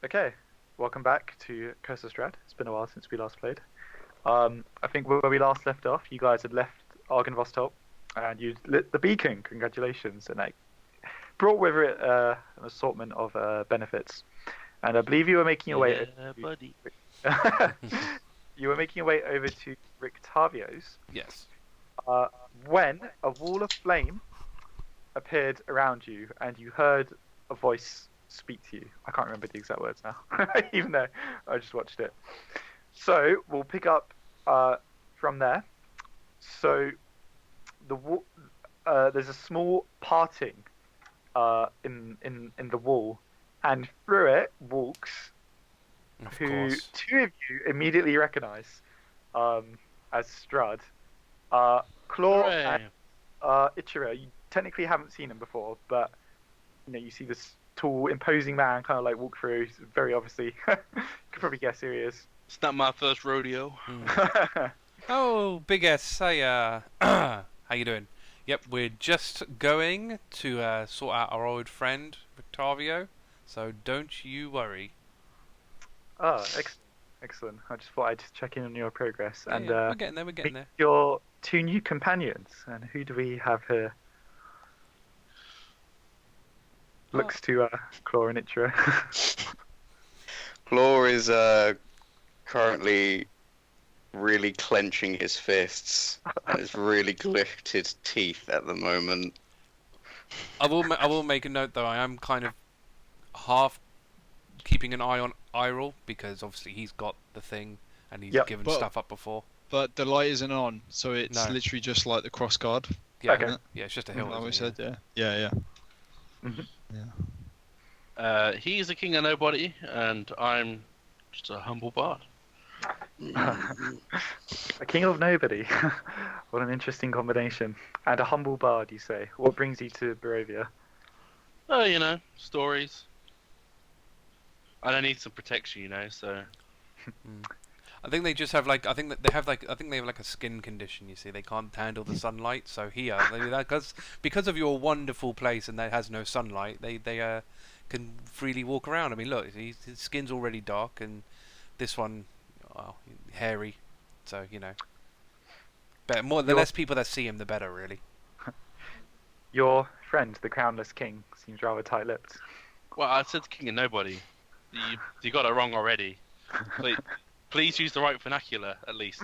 Okay, welcome back to Curse of Strahd. It's been a while since we last played. I think where we last left off, you guys had left Argynvostholt and you lit the beacon. Congratulations, and like brought with it an assortment of benefits. And I believe you were making your way. Yeah, buddy. You were making your way over to Rictovstein. Yes. When a wall of flame appeared around you, and you heard a voice speak to you. I can't remember the exact words now, even though I just watched it. So we'll pick up from there. So there's a small parting in the wall, and through it walks Of who course. two of you immediately recognise as Strahd. Claw Hooray. and Ichiro. You technically haven't seen him before, but you see this tall, imposing man kind of like walk through. He's very obviously, you could probably guess who he is. It's not my first rodeo. Oh, Big S, hiya. How you doing? Yep, we're just going to sort out our old friend, Victavio, so don't you worry. Oh, excellent. I just thought I'd check in on your progress. Yeah, And yeah, we're getting there, meet your two new companions. And who do we have here? Looks to Claw and Ichiro. Claw is currently really clenching his fists and has really gritted his teeth at the moment. I will make a note though, I am kind of half keeping an eye on Eirril, because obviously he's got the thing, and he's Yep. given But- stuff up before. But the light isn't on, so it's No. literally just like the cross guard. Yeah, Okay. yeah, it's just a hill. Like we isn't said, it? yeah. He's a king of nobody, and I'm just a humble bard. A king of nobody. What an interesting combination. And a humble bard, you say. What brings you to Barovia? Oh, stories. And I need some protection, so... I think they just have like I think they have like a skin condition. You see, they can't handle the sunlight. So here, because of your wonderful place and that has no sunlight, they can freely walk around. I mean, look, his skin's already dark, and this one, well, hairy. So the less people that see him, the better, really. Your friend, the crownless king, seems rather tight-lipped. Well, I said king of nobody. You got it wrong already. Please use the right vernacular, at least.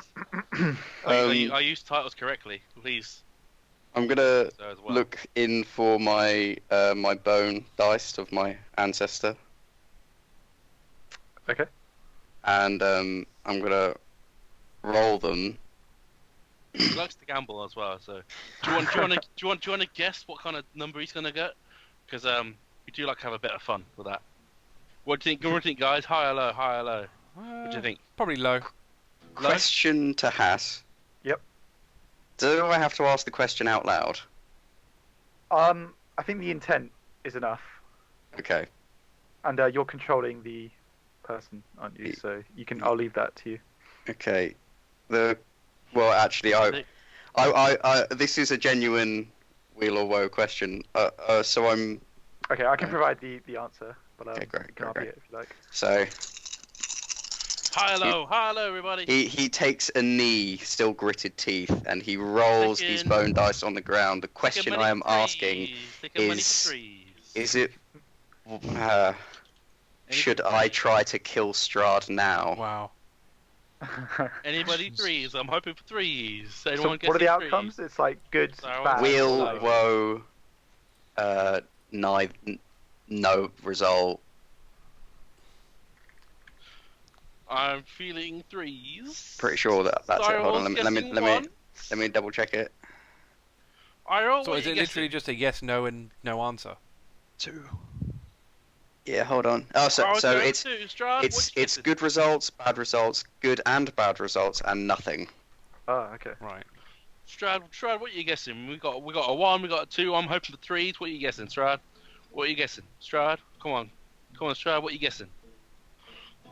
I use titles correctly, please. I'm gonna So as well. look in for my my bone dice of my ancestor, Okay. and I'm gonna roll them. He likes to gamble as well. So, do you want to guess what kind of number he's gonna get? Because we do like to have a bit of fun with that. What do you think, guys? High or low? High or low? What do you think? Probably low. Question to Haiss. Yep. Do I have to ask the question out loud? I think the intent is enough. Okay. And you're controlling the person, aren't you? So I'll leave that to you. Okay. Well, actually, I this is a genuine wheel or woe question. So I'm. Okay, I can provide the answer, but Okay, great, you can great, argue great. it if you like. So High or low? High or low, everybody? he takes a knee, still gritted teeth, and he rolls his Chicken. bone dice on the ground. The question I am asking is it should I try to kill Strahd now? Wow. Anybody threes? I'm hoping for threes. So Anyone what are the guessing outcomes? It's like good, So I bad. Wheel, like- woe, no result. I'm feeling threes. Pretty sure that's it. Hold on, Cyril's let me guessing let me double check it. Iroh, So is it literally just a yes, no, and no answer? 2. Yeah, hold on. Oh, so it's it's good results, bad results, good and bad results, and nothing. Oh, okay. Right. Strahd, what are you guessing? We got a 1, we got a 2. I'm hoping for threes. What are you guessing, Strahd? What are you guessing, Strahd? Come on, Strahd. What are you guessing?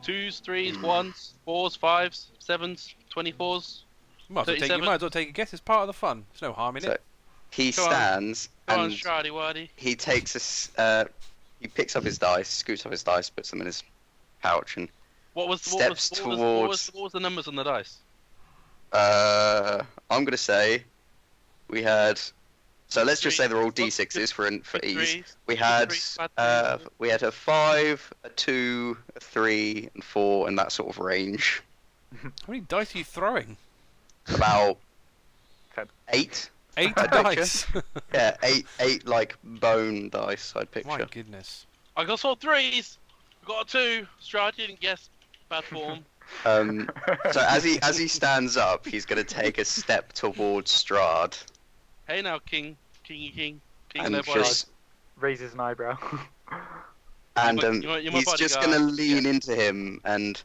2s, 3s, 1s, 4s, 5s, 7s, 24s. You might as well take a guess. It's part of the fun. There's no harm in So it. he Go on. stands Come on, and Strahdy Waddy. he takes he picks up his dice, scoops up his dice, puts them in his pouch and What was the numbers on the dice? I'm gonna say we had. So let's just say they're all Three. D6s for Good ease. threes, We good had threes, bad threes. we had a 5, a 2, a 3, and 4 in that sort of range. How many dice are you throwing? About 10. 8. 8 I'd picture. dice. Yeah, eight like bone dice. I'd My picture. goodness. I got all threes. I got a 2. Strahd didn't guess. Bad form. So as he stands up, he's gonna take a step towards Strahd Hey now, King and nobody. just Raises an eyebrow. and you're my he's just bodyguard. gonna lean into him and.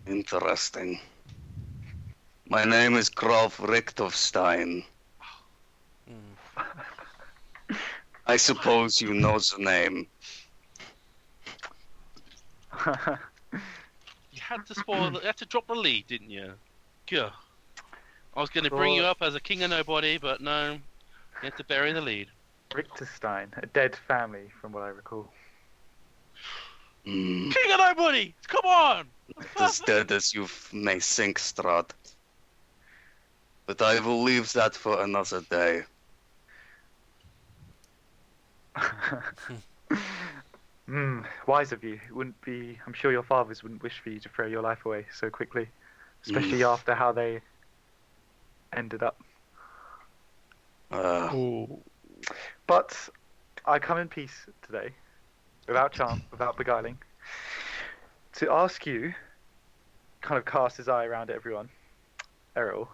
Interesting. My name is Graf Rictovstein. I suppose you know the name. You had to you had to drop the lead, didn't you? Gah. I was going to bring you up as a king of nobody, but no, you had to bury the lead. Rictovstein, a dead family, from what I recall. Mm, King of nobody! Come on! as dead as you may think, Strahd. But I will leave that for another day. Wise of you. It wouldn't be. I'm sure your fathers wouldn't wish for you to throw your life away so quickly, especially after how they ended up. Oh. But I come in peace today, without charm, without beguiling, to ask you. Kind of cast his eye around at everyone. Eirril.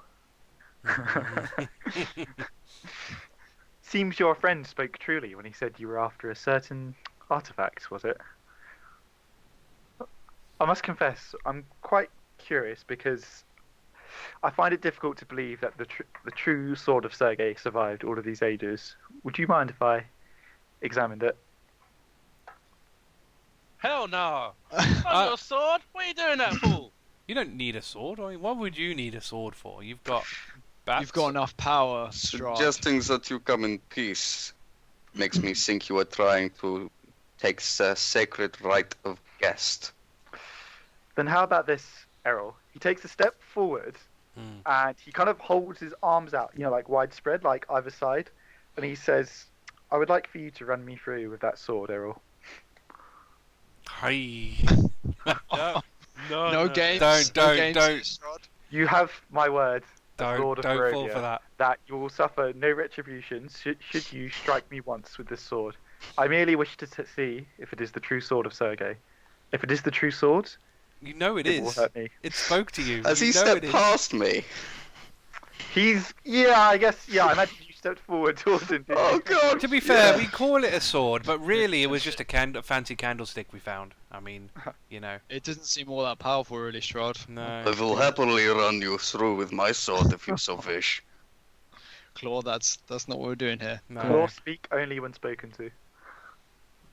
Seems your friend spoke truly when he said you were after a certain artifact, was it? I must confess, I'm quite curious because I find it difficult to believe that the true sword of Sergei survived all of these ages. Would you mind if I examined it? Hell no! Not your sword! What are you doing that for? You don't need a sword. I mean, what would you need a sword for? You've got bats. You've got enough power, Strahd. Suggesting that you come in peace makes me think you are trying to take the sacred right of guest. Then how about this, Eirril? He takes a step forward and he kind of holds his arms out, like widespread, like either side, and he says, "I would like for you to run me through with that sword, Eirril." Hi. No games. Don't. Strahd. You have my word, as Lord of Don't Barovia, fall for that. that you will suffer no retribution should you strike me once with this sword. I merely wish to see if it is the true sword of Sergei. If it is the true sword, You know it it will is. hurt me. It spoke to you. Has You he know stepped it is. past me? I imagine you stepped forward towards him. didn't Oh you? god! To be fair, yeah. we call it a sword, but really it was just a fancy candlestick we found. I mean, It doesn't seem all that powerful, really, Strahd. no. I will happily run you through with my sword if you so wish. Claw, that's not what we're doing here. No. Law speak only when spoken to.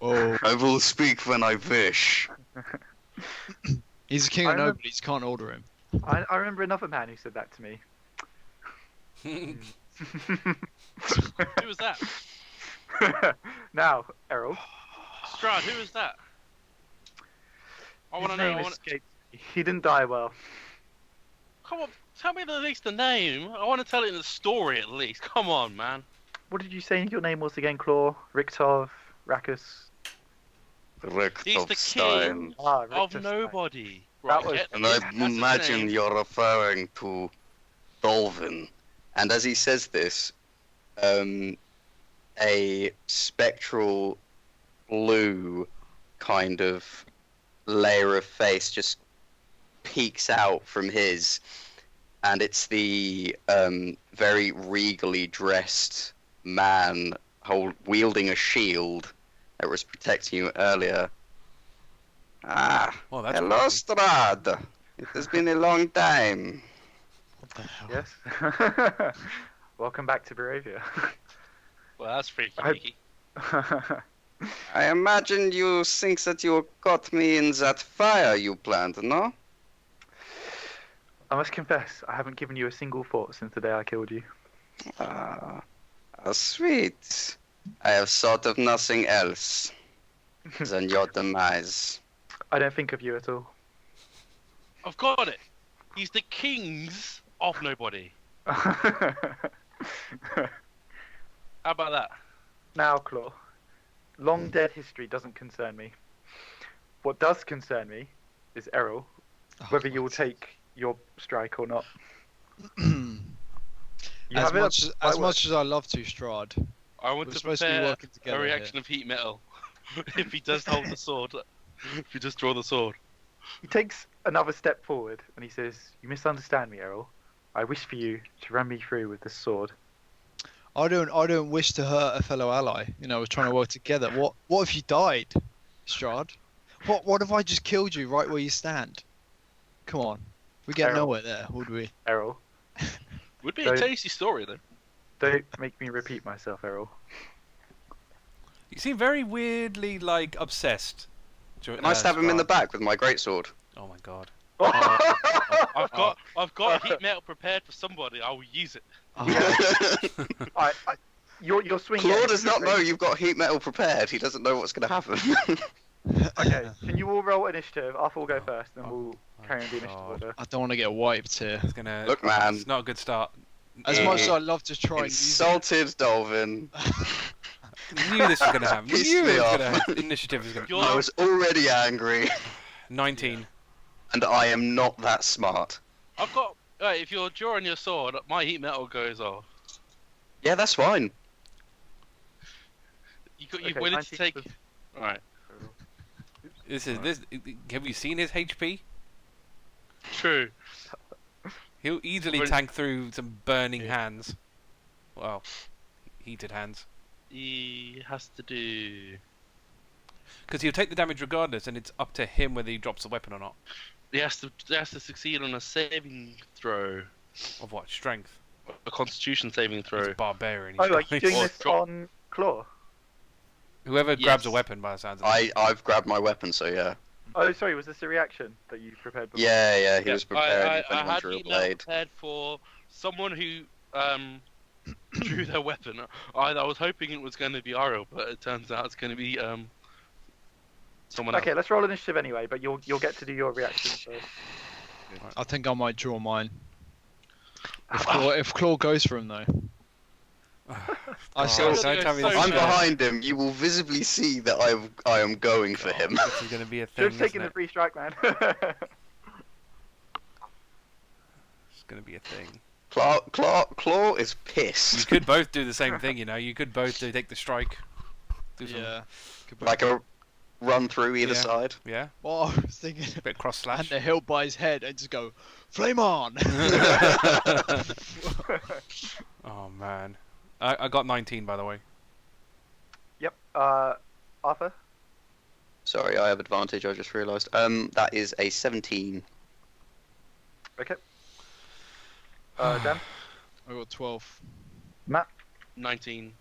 Oh. I will speak when I wish. He's a king I of remember- nobody's, can't order him. I remember another man who said that to me. Who was that? Now, Eirril. Strahd, who was that? I want His to know. name escaped me. He didn't die well. Come on, tell me at least the name. I want to tell it in the story at least. Come on, man. What did you say your name was again, Claw? Richtov? Rakus? He's the Rictovstein. king of Rictovstein. nobody. That Right, was- get And this, I that's his imagine name. you're referring to Dolvin. And as he says this, a spectral blue kind of layer of face just peeks out from his, and it's the very regally dressed man wielding a shield that was protecting you earlier. Well, that's Hello, creepy. Strahd. It has been a long time. What the hell? Yes. Welcome back to Barovia. Well, that's freaky. I- deaky. I imagine you think that you got me in that fire you planned, no? I must confess, I haven't given you a single thought since the day I killed you. How sweet. I have thought of nothing else than your demise. I don't think of you at all. I've got it. He's the kings of nobody. How about that? Now, Claw, long dead history doesn't concern me. What does concern me is Eirril, whether you will take your strike or not. You As have it much up- as, I much as I love to, Strahd, I want we're to supposed to be prepare working together a here. reaction of heat metal. If he does hold the sword. If you just draw the sword. He takes another step forward and he says, "You misunderstand me, Eirril. I wish for you to run me through with this sword." I don't wish to hurt a fellow ally. You know, we're trying to work together. What if you died, Strahd? What if I just killed you right where you stand? Come on, we get Eirril. nowhere there, would we? Errol, Would be So- a tasty story though. don't make me repeat myself, Errol. You seem very weirdly like obsessed. Can I stab him in the back with my greatsword? Oh my god. I've got heat metal prepared for somebody. I will use it. Your swing. Claw game does is not great. know you've got heat metal prepared. He doesn't know what's going to happen. Okay, can you all roll initiative? Arthur will go first, then we'll carry on the initiative God. order. I don't want to get wiped here. It's gonna. Look, man. It's not a good start. As Yeah. much as I love to try and use it, Insulted Dolphin. We knew this was gonna happen. We Pissed knew me it was off. gonna happen. Initiative is gonna. You're- I was already angry, 19. and I am not that smart. I've got. If you're drawing your sword, my heat metal goes off. Yeah, that's fine. You're Okay, willing to 19 take. was- Alright. This. Have you seen his HP? True. He'll easily Well- tank through some burning Yeah. hands. Well, heated hands. He has to do. Because he'll take the damage regardless, and it's up to him whether he drops the weapon or not. He has to succeed on a saving throw. Of what? Strength. A Constitution saving throw. He's barbarian. Oh, He's are you going- doing Or this drop- on Claw? Whoever grabs a Yes. weapon by the sounds of it. I've grabbed my weapon, so yeah. Oh, sorry, was this a reaction that you prepared before? Yeah, he was I, preparing I, if I anyone had drew a heat metal blade. prepared for someone who drew their weapon. I was hoping it was going to be Ichiro, but it turns out it's going to be someone else. Okay, let's roll initiative anyway, but you'll get to do your reaction first. I think I might draw mine. If Claw goes for him though, I Oh, still don't tell me so this I'm is bad. gonna- behind him. You will visibly see that I am going for him. This is going to be a thing. Just taking isn't the it? free strike, man. It's going to be a thing. Claw is You pissed. could both do the same thing, you know. You could both take the strike. Do some, yeah. Could Like a run through either Yeah. side. Yeah. Well, I was thinking A bit cross hand slash. the hilt by his head and just go, flame on. Oh man. I got 19 by the way. Yep. Arthur? Sorry, I have advantage. I just realised. That is a 17. Okay. Dan? I got 12. Matt? 19.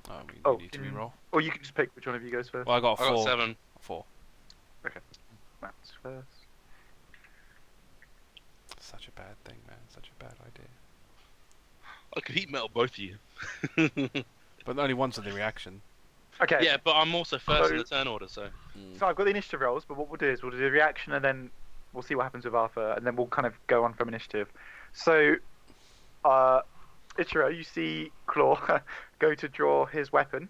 Oh, we Oh, need to can- reroll. Or you can just pick which one of you goes first. Well, I got a I 4. got 7. 4. Matt's first. Such a bad thing, man. Such a bad idea. I could heat metal both of you. But only once of the reaction. Okay. Yeah, but I'm also first in So- the turn order, so. So I've got the initiative rolls, but what we'll do is we'll do the reaction and then we'll see what happens with Arthur, and then we'll kind of go on from initiative. So, Ichiro, you see Claw go to draw his weapon.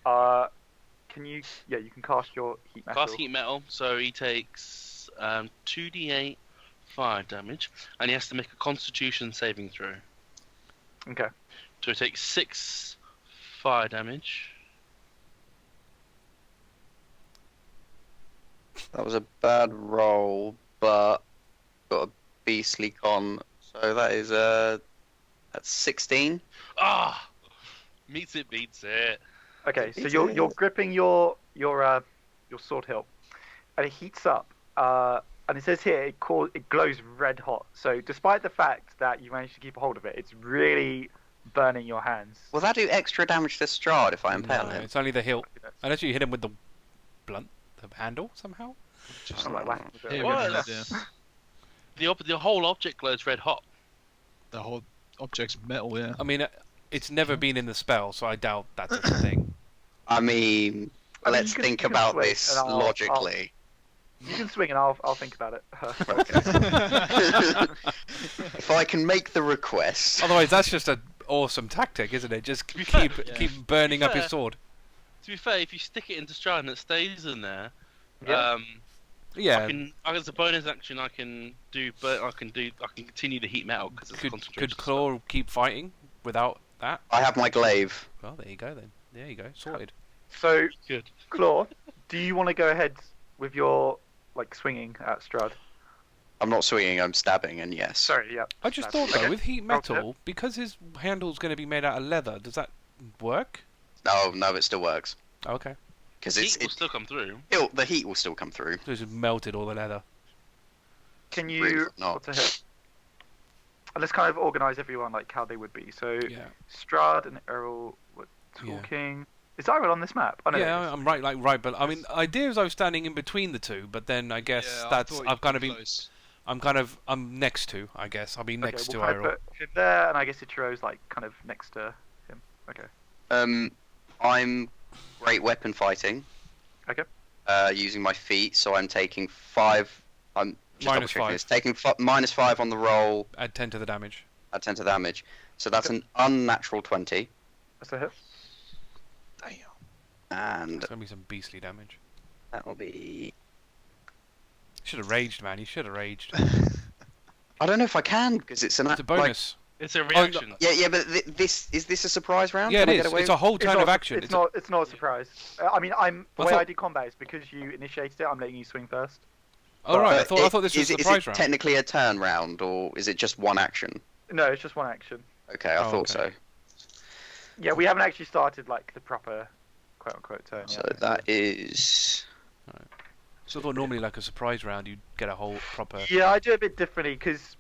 Can you? Yeah, you can cast your heat metal. Cast heat metal, so he takes 2d8 fire damage, and he has to make a Constitution saving throw. Okay. So he takes 6 fire damage. That was a bad roll, but got a beastly con. So that is that's 16. Ah, meets it, beats it. Okay. So It's you're a- gripping your sword hilt, and it heats up. And it says here it glows red hot. So despite the fact that you managed to keep a hold of it, it's really burning your hands. Will that do extra damage to Strahd if I impale No, him? it's only the hilt. Unless you hit him with the blunt, the handle somehow. Just I'm like whacking with it. Here, What? give me an idea. The whole object glows red hot. The whole object's metal, yeah. I mean, It's never been in the spell, so I doubt that's a thing. I mean, I mean, let's you can- think you can about swing, this and I'll- logically. You can swing and I'll think about it. If I can make the request. Otherwise, that's just an awesome tactic, isn't it? Just be fair, keep burning up his sword. To be fair, if you stick it into Strahd and it stays in there, Yeah. Yeah. as a bonus action, I can continue the heat metal because it's a Could concentration. Claw keep fighting without that? I have my glaive. Well, there you go then. There you go. Sorted. So, Good. Claw, do you want to go ahead with your swinging at Strahd? I'm not swinging, I'm stabbing, and yes. Sorry, yeah. I just thought though, with heat metal, because his handle's going to be made out of leather, does that work? Oh, no, it still works. Okay. Because Heat will still come through. the heat will still come through. So it's just melted all the leather. Can Really you not. what's a hit? And let's kind of organise everyone how they would be. So Yeah. Strahd and Eirril were talking. Is Xyril on this map? Oh, no, Yeah, it is. I'm right, but I mean, idea is I was standing in between the two, but then I guess I'm next to, I guess. I'll be next Okay, to we'll kind of Iroh. put him there, and I guess Ichiro's kind of next to him. Okay. I'm great weapon fighting. Okay. Using my feet, so I'm taking 5. I'm just Minus double-checking 5. this. Taking -5 on the roll Add 10 to the damage. at 10 to damage. So that's an unnatural 20. That's a hit. Damn. And It's gonna be some beastly damage. that'll be... Should have raged, man. You should have raged. I don't know if I can, because it's an... It's a bonus. It's a reaction. Yeah, but is this a surprise round? Yeah, Can it I get is. away It's a whole turn of action. It's not a surprise. I mean, the I way thought- I do combat is because you initiated it. I'm letting you swing first. Oh right, I But thought this was a is surprise it round. technically a turn round, or is it just one action? No, it's just one action. Okay, I Oh, thought okay. Yeah, we haven't actually started the proper quote unquote turn so. yet. So that is... So I thought normally a surprise round you'd get a whole proper. Yeah, I do it a bit differently because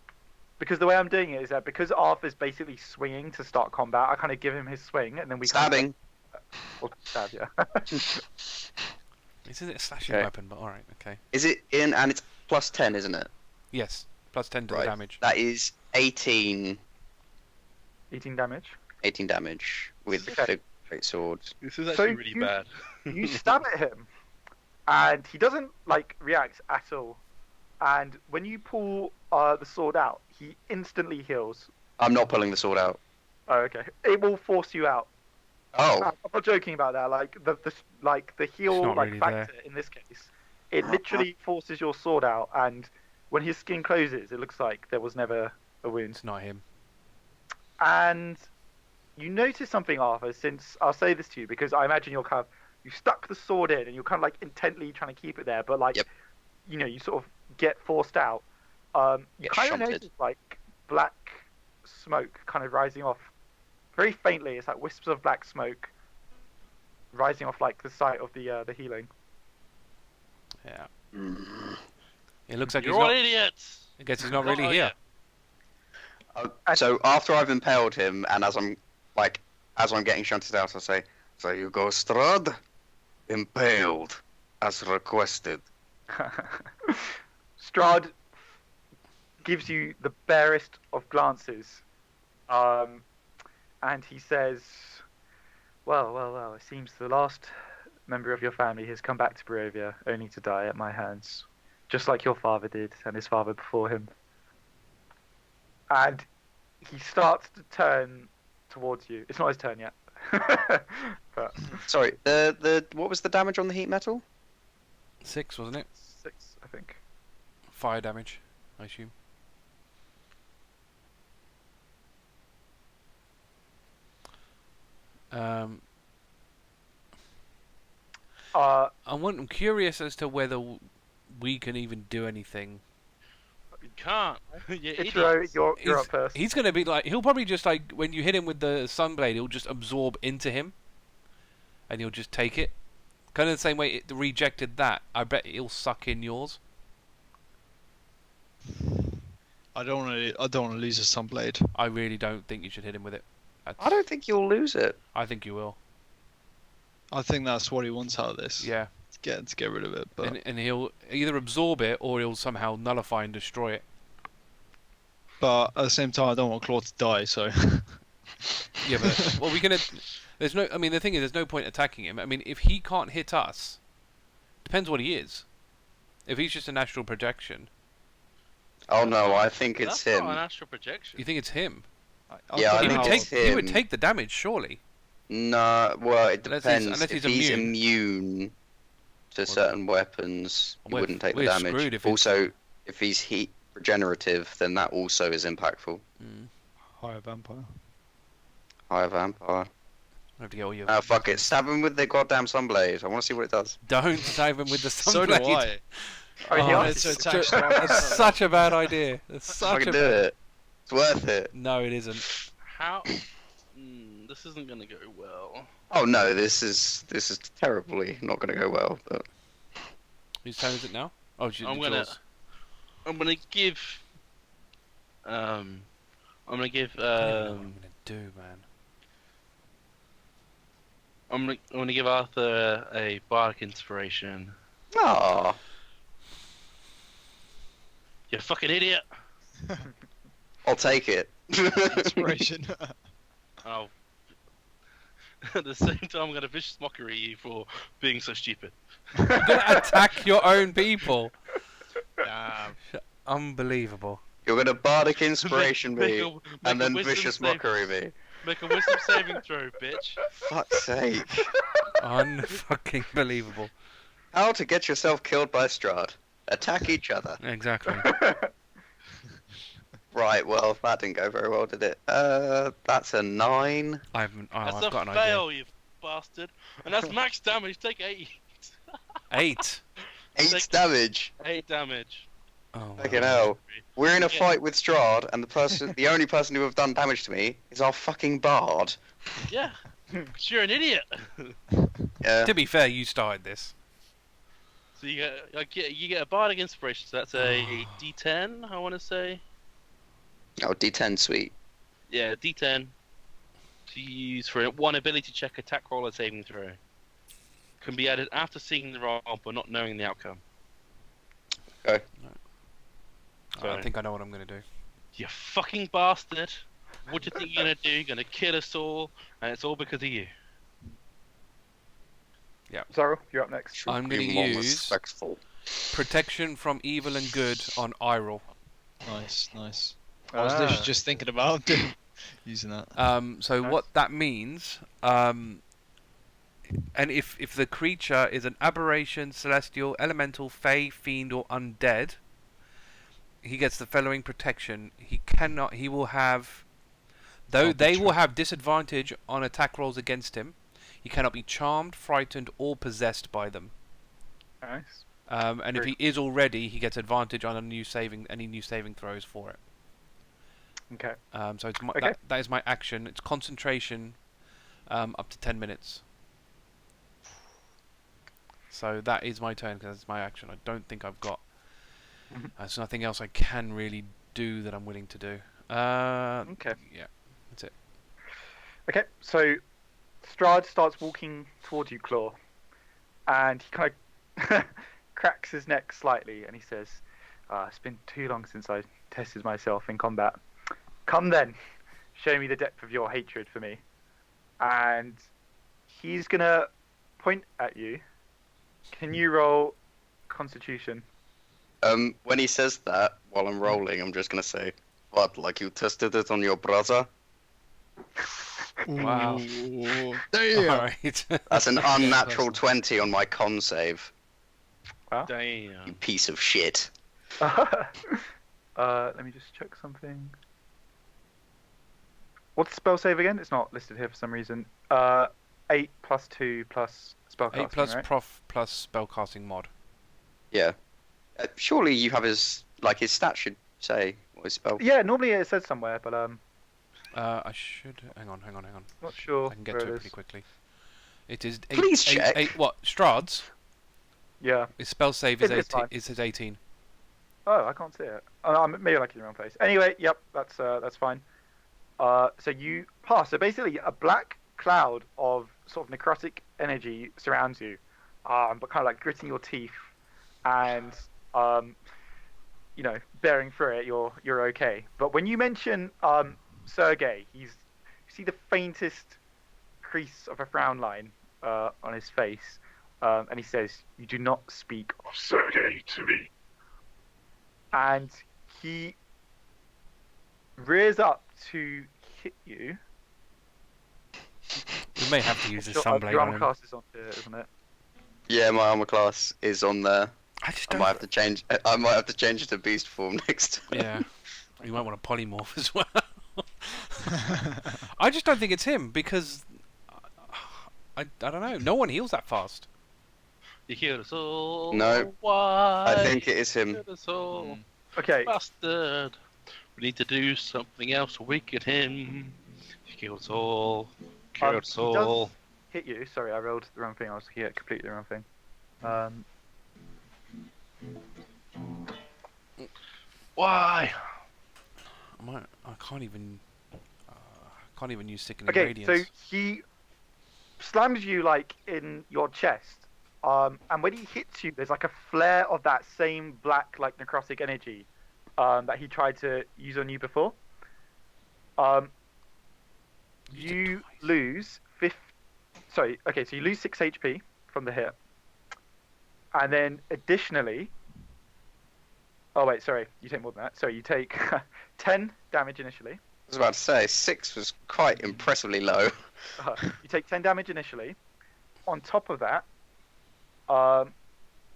the way I'm doing it is that because Arthur's basically swinging to start combat, I kind of give him his swing and then we Stabbing. Well, stab, yeah. This isn't a slashing Okay. weapon, but alright, okay. Is it in... and it's plus 10, isn't it? Yes, plus 10 to the Right. damage. That is 18 damage. damage with Okay. the great sword. This is So actually really you- bad. You stab at him, and he doesn't react at all. And when you pull the sword out, he instantly heals. I'm not pulling the sword out. Oh, okay. It will force you out. Oh, I'm not joking about that. The heal not really factor in this case, it literally forces your sword out, and when his skin closes, it looks like there was never a wound. It's not him. And you notice something, Arthur. Since I'll say this to you because I imagine you stuck the sword in, and you're kind of intently trying to keep it there, but Yep. you sort of get forced out. You Get kind of shunted. notice black smoke kind of rising off very faintly. It's like wisps of black smoke rising off the site of the healing. Yeah. Mm. It looks like You're he's all not. idiots. I guess he's not really here. So after I've impaled him, and as I'm getting shunted out, I say, "So you go, Strahd, impaled, as requested." Strahd gives you the barest of glances, and he says, well, it seems the last member of your family has come back to Barovia only to die at my hands, just like your father did and his father before him." And he starts to turn towards you. It's not his turn yet. But Sorry, what was the damage on the heat metal? 6, wasn't it? 6, I think. Fire damage, I assume. I'm curious as to whether we can even do anything. You can't. You Ichiro, idiots. you're up first. He's gonna be he'll probably just when you hit him with the sunblade, he'll just absorb into him, and he'll just take it. Kind of the same way it rejected that. I bet he'll suck in yours. I don't want to lose a sunblade. I really don't think you should hit him with it. I don't think you'll lose it. I think you will. I think that's what he wants out of this. Yeah, To get rid of it, but and he'll either absorb it or he'll somehow nullify and destroy it. at the same time, I don't want Claw to die. So Yeah, but well, we can. There's no. I mean, the thing is, there's no point attacking him. I mean, if he can't hit us, depends what he is. If he's just an astral projection, Oh no, I think it's That's him. not an astral projection. you think it's him? Yeah, I He think would it's take. He would him. take the damage, surely. No, well, it Unless depends. unless he's if he's immune. immune to certain weapons, he We're- wouldn't take the we're damage. screwed if it's- Also, if he's heat regenerative, then that also is impactful. Higher vampire. Higher vampire. I have to get all your. Oh, fuck it. Stab him with the goddamn sunblade. I want to see what it does. Don't save him with the So do sunblade. I. Oh, he Oh, asked to it's attack ju- Strahd. that's such a bad idea. That's I such can a do bad... it. It's worth it. No, it isn't. How? This isn't gonna go well. Oh no, this is terribly not going to go well. But Whose turn is it now? Oh, I'm gonna give. I'm gonna give. I don't know what I'm gonna do, man. I'm gonna give Arthur a bardic inspiration. ah, You fucking idiot! I'll take it. Inspiration. Oh. At the same time, I'm gonna vicious mockery you for being so stupid. You're gonna attack your own people. Damn. Unbelievable. You're going to bardic inspiration me Make and a then wisdom vicious save- mockery me. Make a wisdom saving throw, bitch. Fuck's sake. Unfucking believable. How to get yourself killed by Strahd. Attack each other. Exactly. Right, well, that didn't go very well, did it? That's a 9. I've That's got a an idea. fail, you bastard. And that's max damage. Take 8. 8. 8 damage. 8 damage. Oh, Fucking hell. We're in a Yeah. fight with Strahd, and the only person who have done damage to me is our fucking bard. Yeah. 'Cause you're an idiot. Yeah. To be fair, you started this. So you get a bardic inspiration. So that's a D10. I want to say. Oh, D10 sweet. Yeah, D10 to use for one ability check, attack roll, or saving throw. Can be added after seeing the roll but not knowing the outcome. Okay. I Sorry. think I know what I'm gonna do. You fucking bastard! What do you think you're gonna do? You're gonna kill us all, and it's all because of you. Xyril, you're up next. I'm gonna Be more use respectful. protection from evil and good on Eirril. Nice. I was literally just thinking about using that. So Nice. what that means, and if the creature is an aberration, celestial, elemental, fey, fiend, or undead, he gets the following protection. He will have, though they will have disadvantage on attack rolls against him. He cannot be charmed, frightened, or possessed by them. Nice. And if he is already, he gets advantage on any new saving throws for it. Okay. So it's Okay. that is my action. It's concentration, up to 10 minutes. So that is my turn because it's my action. I don't think I've got. There's nothing else I can really do that I'm willing to do. Okay. Yeah, that's it. Okay, so Strahd starts walking towards you, Claw, and he kind of cracks his neck slightly, and he says, "It's been too long since I tested myself in combat. Come then, show me the depth of your hatred for me." And he's gonna point at you. Can you roll Constitution? When he says that, while I'm rolling, I'm just gonna say, "What? Like you tested it on your brother?" Wow. Ooh, All damn. right. That's an unnatural 20 on my con save. You Damn. piece of shit. Let me just check something. What's the spell save again? It's not listed here for some reason. 8 plus 2 plus spellcasting, 8 plus right? prof plus spellcasting mod. Yeah. Surely you have his stat should say what his spell. Yeah, normally it says somewhere, but I should hang on. not sure I can get where to it it pretty is. quickly. It is eight, Please check. what Strahd's? Yeah. His spell save is It's 18. fine. It says 18. Oh, I can't see it. Maybe I like it in the wrong place. Anyway, yep, that's fine. So you pass. So basically, a black cloud of sort of necrotic energy surrounds you, but kind of like gritting your teeth, and bearing through it, you're okay. But when you mention Sergei, he's see the faintest crease of a frown line on his face, and he says, "You do not speak of Sergei to me." And he rears up to hit you. We may have to use the Your sunblade armor on him. class is on here, isn't it? Yeah, my armor class is on there. I just I don't. might have to change. I might have to change it to beast form next time. Yeah. You might want to polymorph as well. I just don't think it's him because I don't know. No one heals that fast. You heal us all. No, Why? I think it is him. Heal us all. Okay. Bastard. We need to do something else to weaken him. You kill us all. Kill us He does all. hit you. Sorry, I rolled the wrong thing. I was looking at completely the wrong thing. Why? I can't even use sickening Okay, radiance. so he slams you like in your chest, and when he hits you, there's like a flare of that same black like necrotic energy that he tried to use on you before. You lose so you lose 6 HP from the hit, and then additionally. Oh wait, sorry, you take more than that. Sorry, you take 10 damage initially. I was about to say 6 was quite impressively low. You take 10 damage initially. On top of that,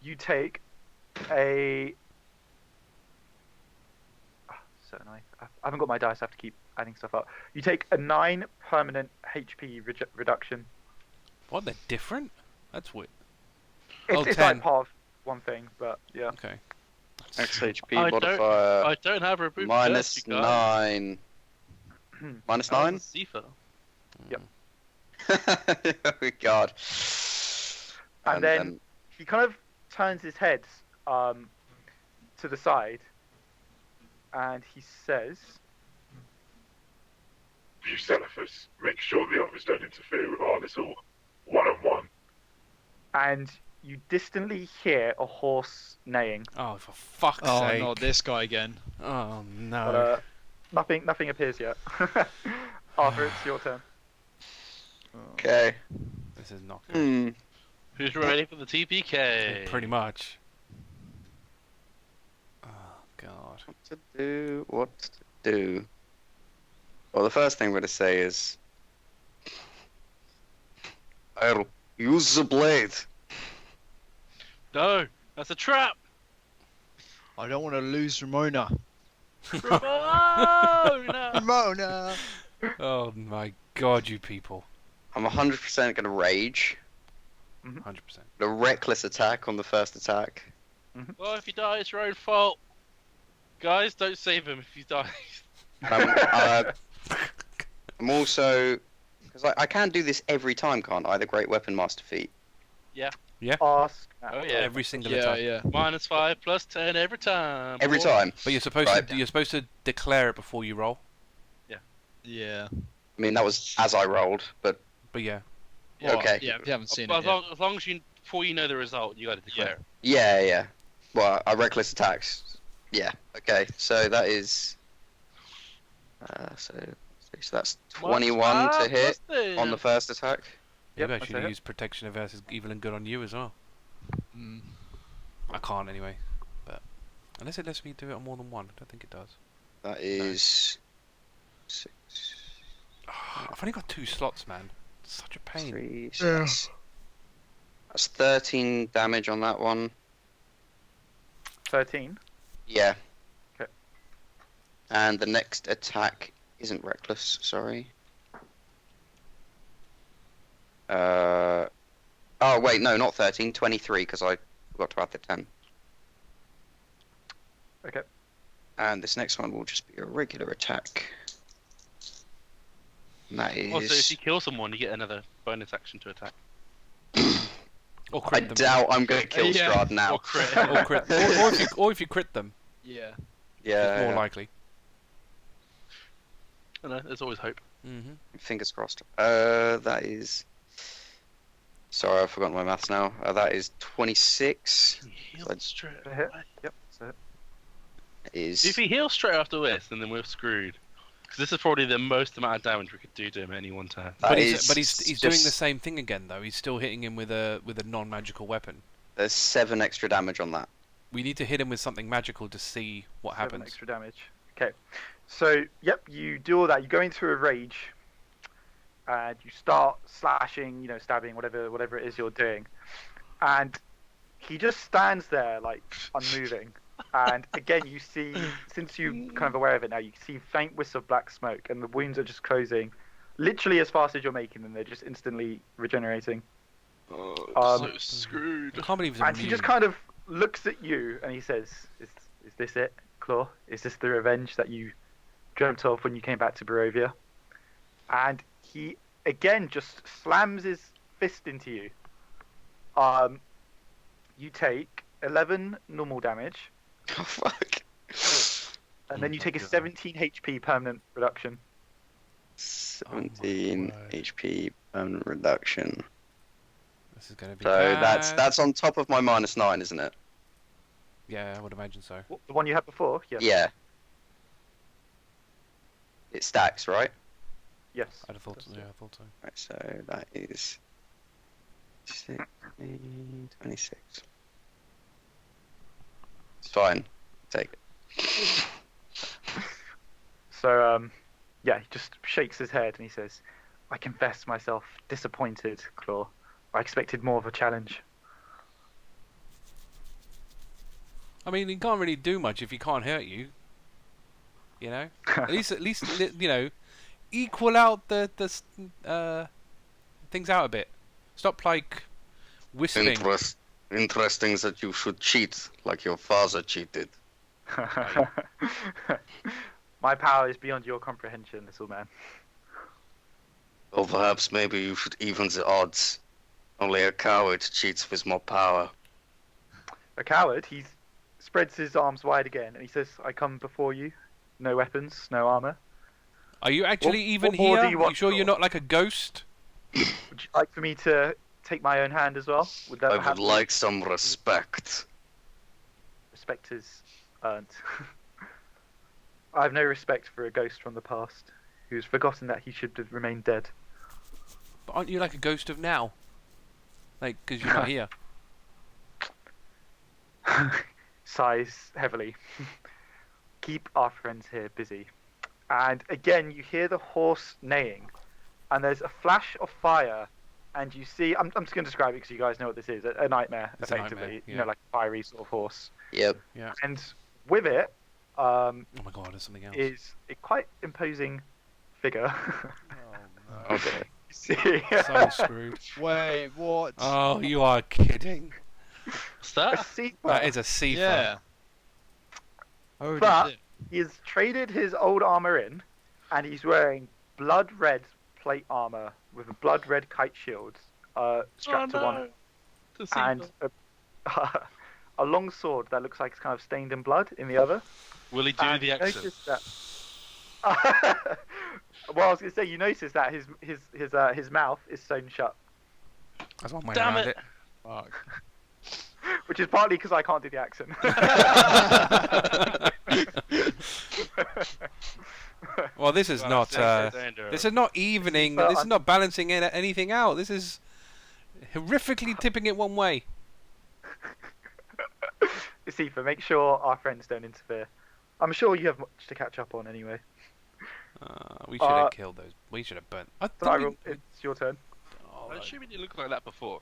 you take a. So annoying. I haven't got my dice. I have to keep adding stuff up. You take a 9 permanent HP reduction. What? They're different? That's weird. It's 10. like part of one thing, but yeah. Okay. Max HP I modifier I don't have a reboot minus first, you guys. 9. Minus That 9? was a Sifa. Yep. Oh god. And then he kind of turns his head to the side, and he says, Bucellifus, make sure the others don't interfere with our little one-on-one. and you distantly hear a horse neighing, Oh, for fuck's Oh, sake! not this guy again. Oh but no! nothing appears yet. Arthur, it's your turn. Okay. This is not good. Who's ready for the TPK? Pretty much. Oh god. What to do? Well, the first thing we're going to say is... Eirril, use the blade. No, that's a trap. I don't want to lose Ramona. Ramona! Ramona! Oh my god, you people! I'm 100% going to rage. 100%. The reckless attack on the first attack. Well, if you die, it's your own fault. Guys, don't save him if he dies. I'm also... Because I can do this every time, can't I? The Great Weapon Master feat. Ask. Oh yeah. Every single Yeah, attack. yeah. -5 plus 10 every time. Every boy. time. But you're supposed Right. to declare it before you roll. Yeah. I mean, that was as I rolled, but But yeah. Well, Okay. Yeah, if you haven't seen But it yet. as long as you, before you know the result, you got to declare it. yeah. Well, I reckless attacks. Yeah. Okay. So that is. So that's 21 to hit on the first attack. You've Yep, actually that's it. used protection versus evil and good on you as well. Mm. I can't anyway. But unless it lets me do it on more than one, I don't think it does. That is 6, I've only got 2 slots, man. It's such a pain. 3, 6. That's 13 damage on that one. 13. Yeah. Okay. And the next attack isn't reckless. Sorry. Oh wait, no, not 13. 23 because I forgot to add the 10. Okay. And this next one will just be a regular attack. And that is... Also, if you kill someone, you get another bonus action to attack. Or I crit them. doubt I'm going to kill Yeah. Strahd now. Or crit. Or crit. or if you crit them, Yeah. Yeah, it's more yeah. likely. I know, there's always hope. Mm-hmm. Fingers crossed. That is... Sorry, I've forgotten my maths now. That is 26. Heal straight The hit. away. Yep, that's it. Is... If he heals straight after this, then we're screwed. Because this is probably the most amount of damage we could do to him at any one time. But That he's is but he's doing the just- same thing again though. He's still hitting him with a non-magical weapon. There's 7 extra damage on that. We need to hit him with something magical to see what 7 happens. extra damage. Okay. So, yep, you do all that. You go into a rage, and you start slashing, stabbing, whatever it is you're doing. And he just stands there, like, unmoving. And again, you see, since you're kind of aware of it now, you can see faint wisps of black smoke, and the wounds are just closing literally as fast as you're making them. They're just instantly regenerating. So screwed. I can't believe he's And he immune. just kind of looks at you and he says, is this it, Claw? Is this the revenge that you dreamt of when you came back to Barovia? And he, again, just slams his fist into you. You take 11 normal damage, Oh, fuck. and then you take a 17 HP permanent reduction. 17 word. HP permanent reduction. This is gonna be So bad. that's on top of my -9, isn't it? Yeah, I would imagine so. The one you had before? Yes. Yeah. It stacks, right? Yes. I'd have thought. Yeah, I thought so. Right, so that is 26. It's fine. Take it. So, yeah, he just shakes his head and he says, I confess myself disappointed, Claw. I expected more of a challenge. I mean, he can't really do much if he can't hurt you. You know, at least equal out the things out a bit. Stop like wisping. Interesting that you should cheat like your father cheated. My power is beyond your comprehension, little man. Or perhaps maybe you should even the odds. Only a coward cheats with more power. A coward, he spreads his arms wide again and he says, I come before you. No weapons, no armor. Are you actually even what more here? do you Are you want, sure you're Claw? not like a ghost? Would you like for me to take my own hand as well? Would that I would have like some respect. respect is earned. I have no respect for a ghost from the past who's forgotten that he should have remained dead. But aren't you like a ghost of now? Like, because you're not here. Sighs heavily. Keep our friends here busy. And again, you hear the horse neighing, and there's a flash of fire, and you see. I'm just going to describe it because you guys know what this is. A nightmare, It's a effectively. nightmare, You yeah. know, like a fiery sort of horse. Yep. And with it, Oh my god, there's something else. is a quite imposing figure. Okay. See, So screwed. Wait, what? Oh, you are kidding. What's a that? Seafa. That is a Sifa. Yeah. I already But- did. He's traded his old armor in, and he's wearing blood red plate armor with a blood red kite shield strapped to one, The and a long sword that looks like it's kind of stained in blood in the other. Will he do And the you accent? notice that. Well, I was gonna say you notice that his mouth is sewn shut, That's one way Damn around it. it. Fuck. which is partly because I can't do the accent. Well, this is not. This is not evening. This is, This is not balancing anything out. This is horrifically tipping it one way. Sifa, make sure our friends don't interfere. I'm sure you have much to catch up on anyway. We should have killed those. We should have burnt. I So thought Ichiro, it's your turn. I'm assuming it looked like that before.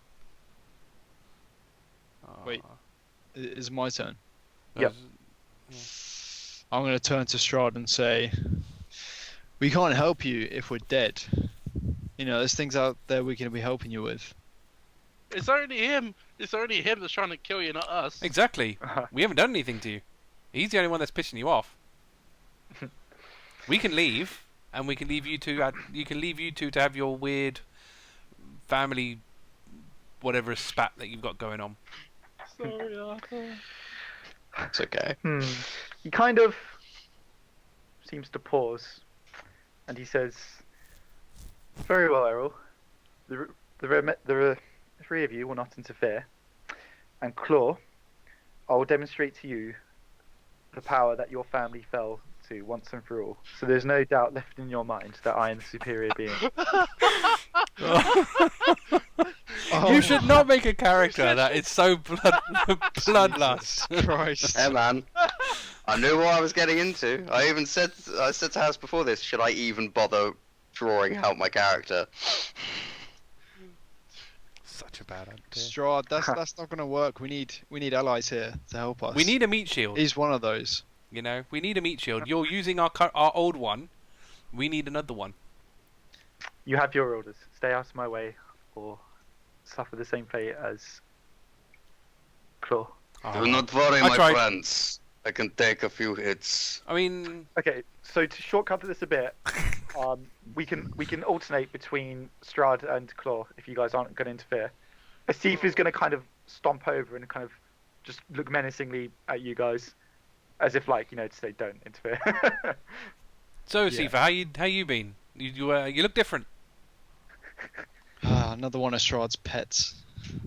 Wait. It's my turn. Yep. I'm going to turn to Strahd and say, we can't help you if we're dead. You know, there's things out there we can be helping you with. It's only him. It's only him that's trying to kill you, not us. Exactly. We haven't done anything to you. He's the only one that's pissing you off. We can leave, and we can leave you two. You can leave you two to have your weird family, whatever spat that you've got going on. Sorry, Arthur. It's okay. He kind of seems to pause, and he says, "Very well, Eirril. The three of you will not interfere. And Claw, I will demonstrate to you the power that your family fell to once and for all, so there's no doubt left in your mind that I am the superior being. You should not make a character said- that is so bloodlust. Jesus Christ. Hey man, I knew what I was getting into. I said to Haiss before this, should I even bother drawing out my character? Such a bad idea. Strahd, that's not gonna work. We need allies here to help us. We need a meat shield. He's one of those. You know, we need a meat shield. You're using our old one. We need another one. You have your orders. Stay out of my way, or suffer the same fate as Claw. Do not worry, I my tried. friends. I can take a few hits. I mean, Okay, so to shortcut this a bit, we can alternate between Strahd and Claw if you guys aren't going to interfere. Asif is going to kind of stomp over and kind of just look menacingly at you guys, as if like to say don't interfere. so Yeah. Sifa, how you been? You look different. Another one of Strahd's pets.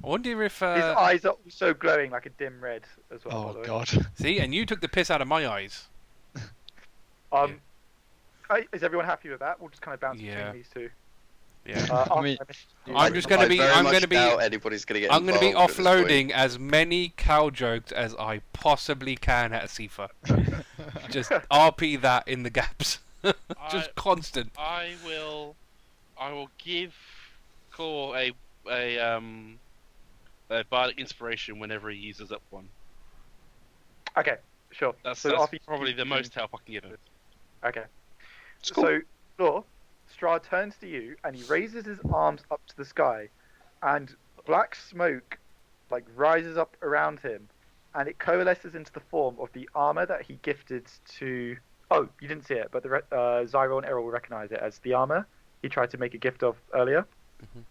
I wonder if His eyes are also glowing like a dim red as well. by Oh the way. God. see, and you took the piss out of my eyes. Is everyone happy with that? We'll just kind of bounce Yeah. between these two. Yeah. I mean, I'm just gonna be. I I'm very gonna much be. doubt anybody's gonna get I'm going to be involved at this point. offloading as many cow jokes as I possibly can at Sifa. Just RP that in the gaps. Just constant. I will give Claw a bardic inspiration whenever he uses up one. Okay, sure. That's So after you- probably the most help I can give him. Okay. It's cool. So, Claw, Strahd turns to you and he raises his arms up to the sky, and black smoke like rises up around him, and it coalesces into the form of the armor that he gifted to. Oh, you didn't see it, but the Xyril and Eirril will recognize it as the armor he tried to make a gift of earlier. Mhm.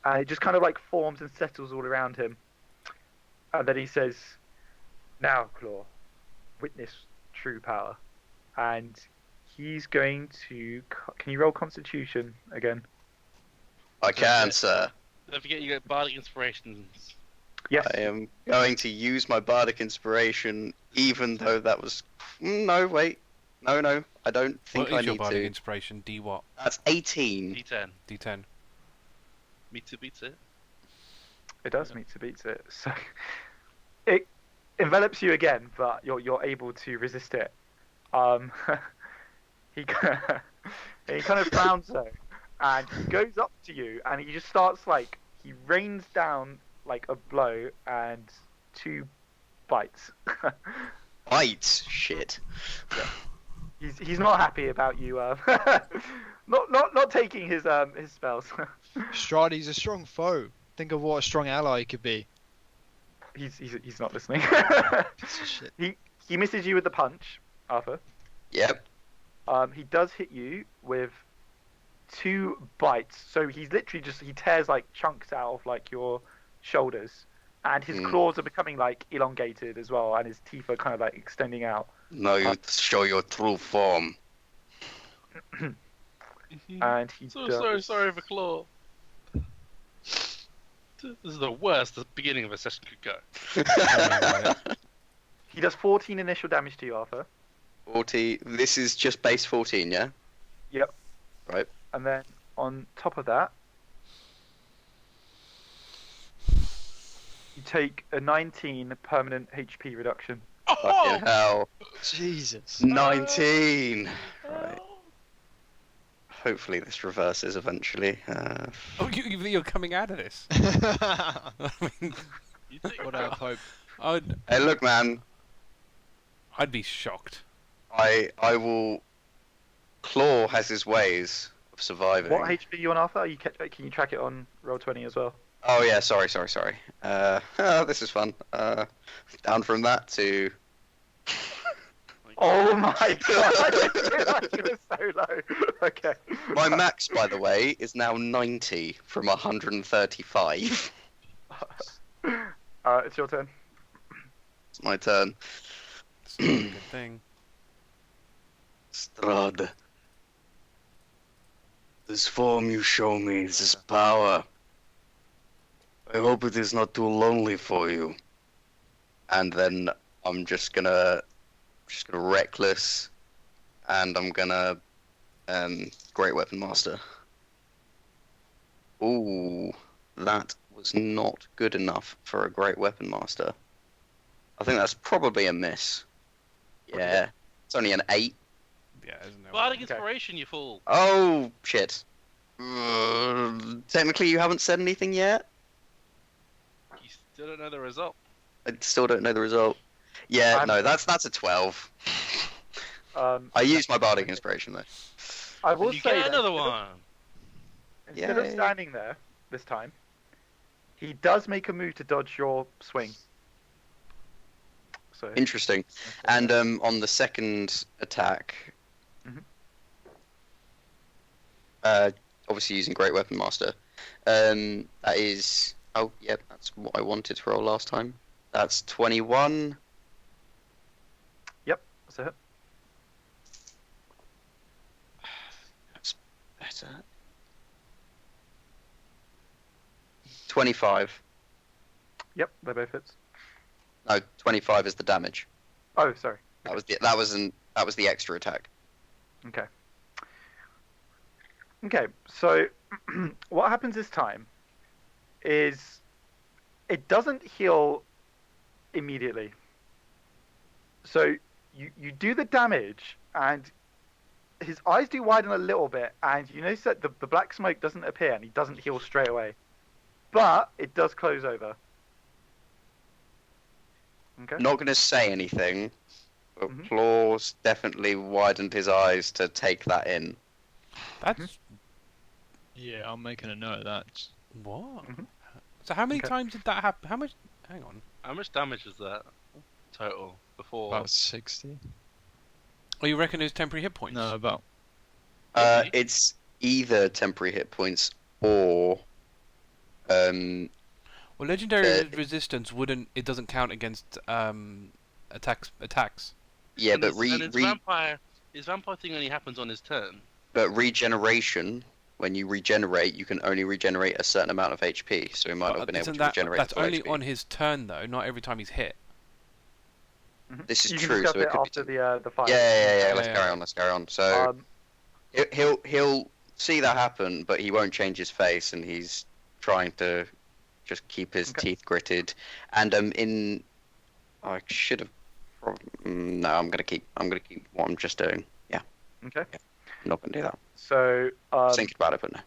And it just kind of like forms and settles all around him, and then he says, "Now, Claw, witness true power," and he's going to. Can you roll Constitution again? I can, sir. Don't forget you get bardic inspirations. Yes. I am going to use my bardic inspiration, even though that was. No, wait. No. I don't think What I is your need bardic to. inspiration? D what? That's 18. D10. D10. Meet to beats it. It does meet to beats it. So it envelops you again, but you're able to resist it. He he kind of frowns though, and he goes up to you, and he just starts like he rains down like a blow and 2 bites. Bites. Shit. He's not happy about you. Not taking his spells. Strahd, he's a strong foe. Think of what a strong ally he could be. he's not listening. Piece of shit. He misses you with the punch, Arthur. Yep. He does hit you with 2 bites. So he's literally he tears like chunks out of like your shoulders, and his claws are becoming like elongated as well, and his teeth are kind of like extending out. Now you show your true form. And he So does... sorry for Claw. This is the worst the beginning of a session could go. He does 14 initial damage to you, Arthur. 40. This is just base 14, yeah? Yep. Right. And then on top of that, you take a 19 permanent HP reduction. Fucking hell. Jesus. 19! Right. Hopefully this reverses eventually. Oh, you're coming out of this. What I mean, You think a hope. Hey, look, man. I'd be shocked. I will. Claw has his ways of surviving. What HP are you on, Arthur? Can you track it on Roll20 as well? Oh yeah, sorry. This is fun. Down from that to. Oh my god! I didn't realise it was so low. Okay. My max, by the way, is now 90 from 135. It's your turn. It's my turn. It's not a good thing. Strahd. This form you show me, this power. I hope it is not too lonely for you. And then I'm just gonna reckless and I'm gonna Great Weapon Master. Ooh, that was not good enough for a Great Weapon Master. I think that's probably a miss. Yeah, it's only an 8. Yeah, isn't there? Bardic Okay. Inspiration, you fool. Oh shit. Technically, you haven't said anything yet. You still don't know the result. I still don't know the result. Yeah, I'm- no, that's a 12. I used my Bardic Inspiration though. I will And you say get that another instead of- one. Instead of Yay. standing there this time, he does make a move to dodge your swing. So Interesting. And on the second attack, Mhm. obviously using Great Weapon Master, that is. Oh, yep, that's what I wanted to roll last time. That's 21. that's a hit. That's better. 25. Yep, they both hits. No, 25 is the damage. Oh, sorry. That was the extra attack. Okay. Okay, so what happens this time is it doesn't heal immediately. So you do the damage, and his eyes do widen a little bit, and you notice that the black smoke doesn't appear, and he doesn't heal straight away. But it does close over. Okay. Not going to say anything, but Mhm. Claws definitely widened his eyes to take that in. That's Yeah, I'm making a note of that. what? Mhm. So how many Okay. times did that happen? How much? Hang on. How much damage is that total before? About 60. Oh, you reckon it was temporary hit points? No, about. Really? It's either temporary hit points or Well, legendary Uh, resistance wouldn't. It doesn't count against attacks. yeah, And but his vampire thing only happens on his turn. but regeneration. When you regenerate, you can only regenerate a certain amount of HP, so he might not have been able Isn't to that regenerate that's full only HP. on his turn though, not every time he's hit. Mhm. This is you can true, discuss so it it could be after two. the fight. Yeah. Yeah, Let's yeah. carry on. Let's carry on. So he'll see that happen, but he won't change his face, and he's trying to just keep his Okay. teeth gritted. And I should have. No, I'm gonna keep what I'm just doing. Yeah, Okay. I'm not gonna do that. So Thinking about it, but no.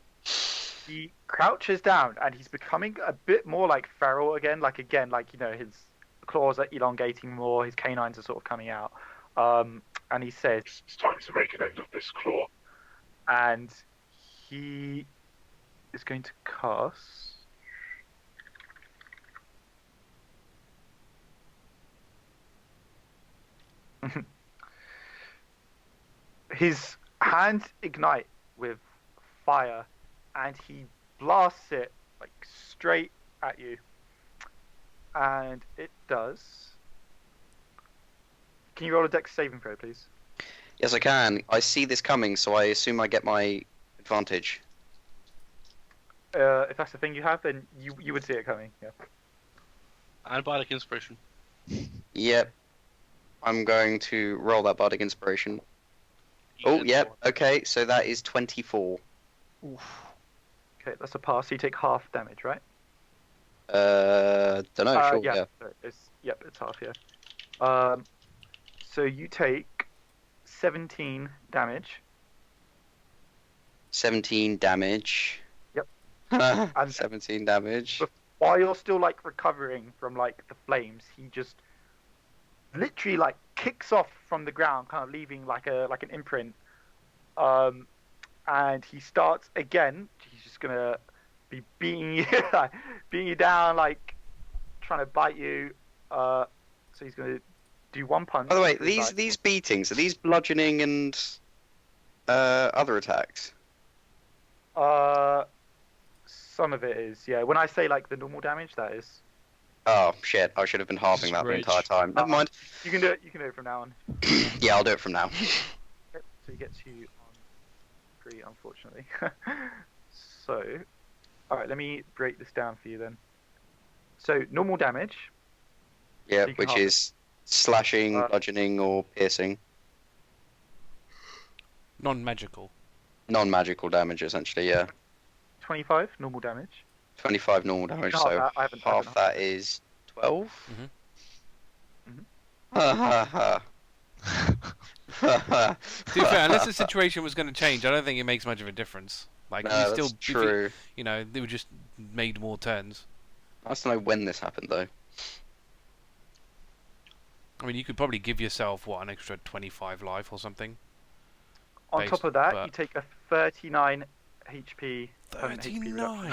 he crouches down, and he's becoming a bit more like feral again. Like his claws are elongating more, his canines are sort of coming out. And he says, It's time to make an end of this claw. and he is going to cast. His hands ignite with fire, and he blasts it like straight at you. And it does. Can you roll a dex saving throw, please? Yes, I can. I see this coming, so I assume I get my advantage. If that's the thing you have, then you would see it coming. Yeah. And Bardic Inspiration. Yep. I'm going to roll that Bardic Inspiration. You Oh, get yep. more. Okay, so that is 24. Okay, that's a pass. So you take half damage, right? Dunno, sure, yeah. Sorry, it's half. Yeah. So you take 17 damage. 17 damage. Yep. And 17 damage. While you're still like recovering from like the flames, he just literally like kicks off from the ground, kind of leaving like an imprint. And he starts again. He's just gonna be beating you, beating you down, like trying to bite you. So he's gonna do one punch. By the way, with his knife. these beatings, are these bludgeoning and other attacks? Some of it is, yeah. When I say like the normal damage, that is. Oh, shit, I should have been halving that the Rage. entire time. Never mind. You can do it. You can do it from now on. Yeah, I'll do it from now. Okay, so he gets you on 3, unfortunately. So, all right, let me break this down for you then. So normal damage. Yeah, So you can which halve it. is slashing, Uh, bludgeoning, or piercing. Non-magical. Non-magical damage, essentially, yeah. 25 normal damage. 25 normal damage, Half so that, I haven't half that is 12? Mhm. Ha ha ha. To be fair, unless the situation was going to change, I don't think it makes much of a difference. Like, No, you that's still, true. they would just made more turns. I just don't know when this happened, though. I mean, you could probably give yourself, an extra 25 life or something. On Based, top of that, but- you take a 39 HP. permanent HP reduction. 39!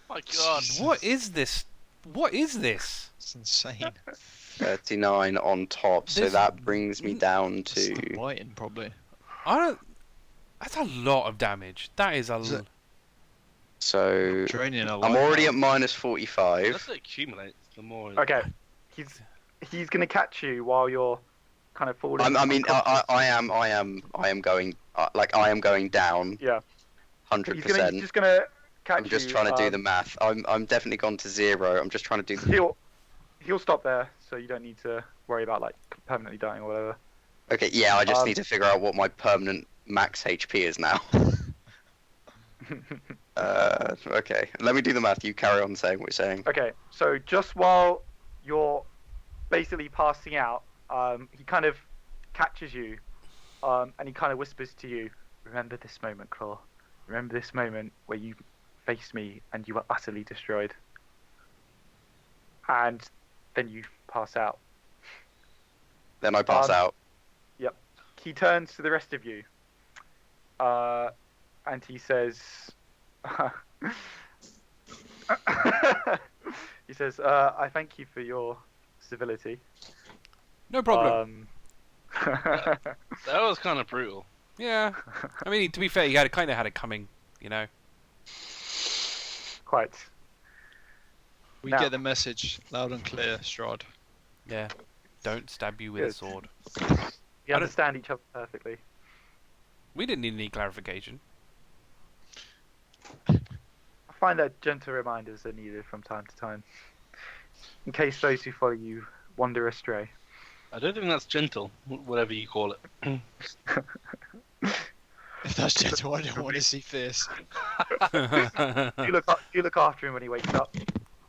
My God. What is this? What is this? It's insane. 39 on top, so There's- that brings me down It's the to... whiting, probably. I don't... That's a lot of damage. That is a... Is it- So... Draining a lot. I'm already at minus 45. That's it accumulates. The more. Okay, he's gonna catch you while you're kind of falling. I mean, unconscious. I am going, I am going down. Yeah. 100%. He's just gonna catch you. I'm just trying to do the math. I'm definitely gone to 0. I'm just trying to do the... He'll stop there, so you don't need to worry about like permanently dying or whatever. Okay, yeah, I just need to figure out what my permanent max HP is now. Okay, let me do the math. You carry on saying what you're saying. Okay, so just while you're basically passing out, he kind of catches you, and he kind of whispers to you, "Remember this moment, Claw. Remember this moment where you faced me and you were utterly destroyed." And then you pass out. Then I pass out. Yep. He turns to the rest of you, and he says, he says, "I thank you for your civility." No problem. That was kind of brutal. Yeah. I mean, to be fair, he kind of had it coming, you know. Quite. We Now- get the message loud and clear, Strahd. Yeah. Don't stab you with a Good. sword. You understand each other perfectly. We didn't need any clarification. I find that gentle reminders are needed from time to time, in case those who follow you wander astray. I don't think that's gentle, whatever you call it. If that's gentle, I don't want to see fierce. You look after him when he wakes up.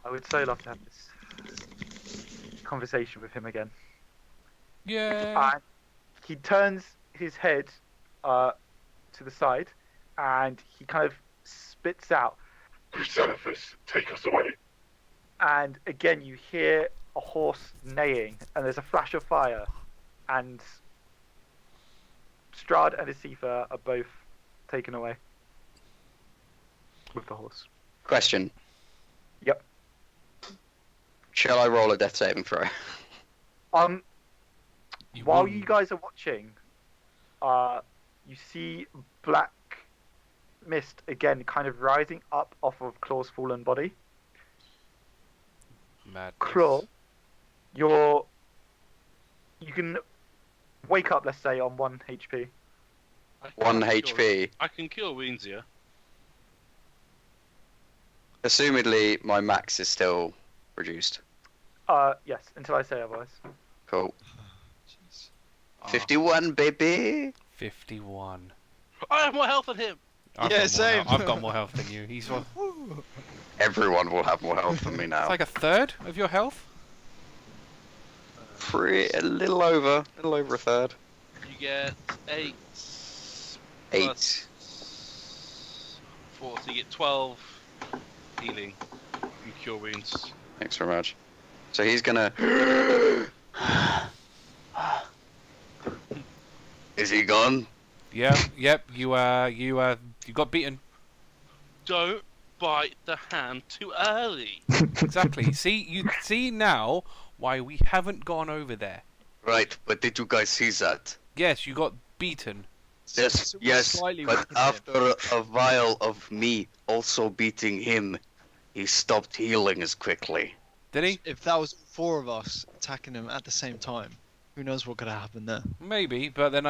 I would so love to have this conversation with him again. Yeah. And he turns his head to the side, and he kind of spits out. Crucellifus, take us away. And again, you hear a horse neighing, and there's a flash of fire, and Strahd and Asifa are both taken away with the horse. Question. Yep. Shall I roll a death saving throw? While wouldn't. you guys are watching, you see black mist again, kind of rising up off of Claw's fallen body. Madness. Claw, you can wake up, let's say, on 1 HP. 1 I can HP. I can cure wounds here. Assumedly, my max is still reduced. Yes, until I say otherwise. Cool. Jeez. 51, baby! 51. I have more health than him. I've Yeah, got more same. I've got more health than you. He's one. Everyone will have more health than me now. It's like a third of your health. A little over a third. You get 8. 8. Plus 4, so you get 12 healing and cure wounds. Thanks very much. So he's gonna... Is he gone? Yeah. Yep. You got beaten. Don't bite the hand too early. Exactly. You see now why we haven't gone over there. Right, but did you guys see that? Yes, you got beaten. Yes, So we're yes, slightly but weaker than him. after a while of me also beating him, he stopped healing as quickly. Did he? If that was 4 of us attacking him at the same time, who knows what could have happened there? Maybe, but then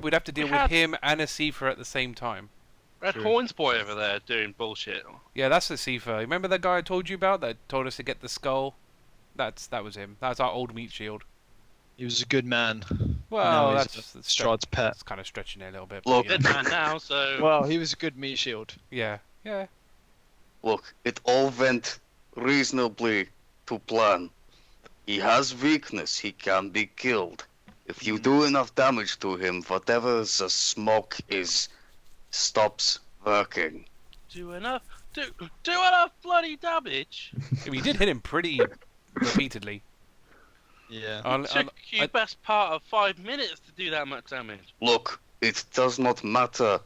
we'd have to deal We with had- him and a Sifa at the same time. Red True. Horns boy over there doing bullshit. Yeah, that's the Sifa. Remember that guy I told you about that told us to get the skull? That was him. That's our old meat shield. He was a good man. Well, Now he's that's Strahd's pet. That's kind of stretching it a little bit. Look. But, Dead man now, so Well, he was a good meat shield. yeah, yeah. Look, it all went reasonably to plan. He has weakness, he can be killed. If you do enough damage to him, whatever the smoke is stops working. do enough bloody damage. We did hit him pretty repeatedly. Yeah. It took you best part of 5 minutes to do that much damage. Look, it does not matter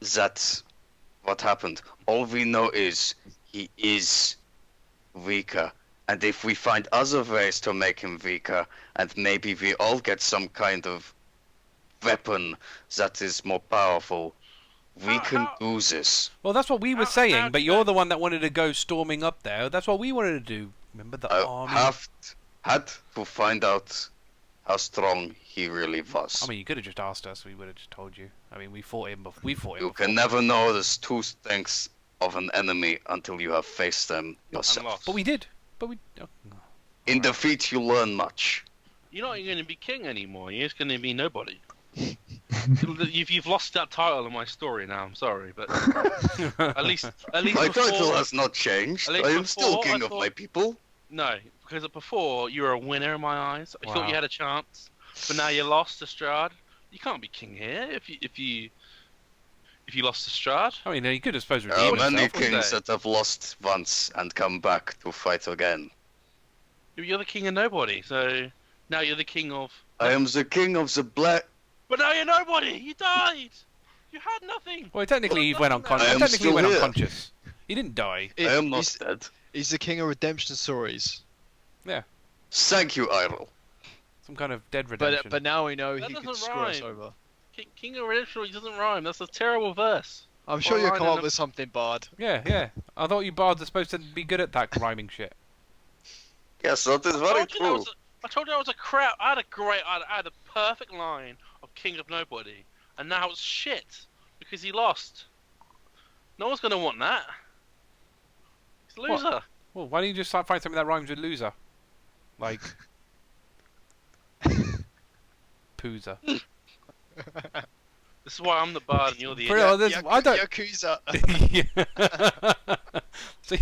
that's what happened. All we know is he is weaker. And if we find other ways to make him weaker, and maybe we all get some kind of weapon that is more powerful, we can do this. Well, that's what we were How saying, but do you're you- the one that wanted to go storming up there. That's what we wanted to do. Remember the I army? had to find out how strong he really was. I mean, you could have just asked us. We would have just told you. I mean, we fought him. We fought him. You before. can never know the true strengths of an enemy until you have faced them And yourself. lost. But we did. But we. Oh. In defeat, you learn much. You're not going to be king anymore. You're just going to be nobody. You've lost that title in my story now. I'm sorry, but at least My before, title has not changed. at I least am still before, king I of thought- my people. no, because before you were a winner in my eyes. I thought Wow. you had a chance, but now you lost to Strahd. You can't be king here if you lost to Strahd. I mean, he could have supposed to There are redeem many himself. wouldn't kings they? that have lost once and come back to fight again. You're the king of nobody, so now you're the king of. I am the king of the black. But now you're nobody. You died. You had nothing. Well, technically, he went I unconscious. am Technically, he still went here. unconscious. He didn't die. I am not he's, dead. he's the king of redemption stories. Thank you, Eirril. Some kind of dead redemption. But now we know That he could doesn't screw us rhyme. over. King of Redemption doesn't rhyme. That's a terrible verse. I'm sure Or you'll line come in up the- with something, Bard. Yeah, yeah. I thought you bards are supposed to be good at that rhyming shit. Yes, that is I very told you that true. I told you I was a crap. I had a perfect line of King of Nobody, and now it's shit because he lost. No one's gonna want that. He's a What? loser. Well, why don't you just find something that rhymes with loser? Like. Poozer. This is why I'm the bard and you're the Pretty- idiot. oh, this- I don't. Yakuza. Yeah. See,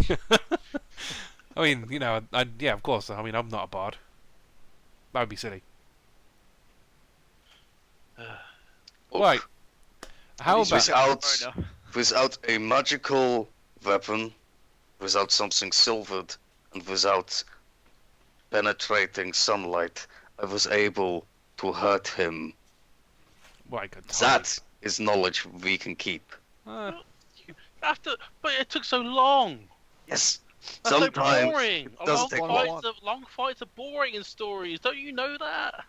I mean, you know, yeah, of course. I mean, I'm not a bard. That would be silly. Right. How He's about? without- Without a magical weapon, without something silvered, and without penetrating sunlight, I was able to hurt him. Well, I could That is knowledge we can keep. Uh, But it took so long. Yes. That's so Sometimes boring. it does take long. Long fights are boring in stories. Don't you know that?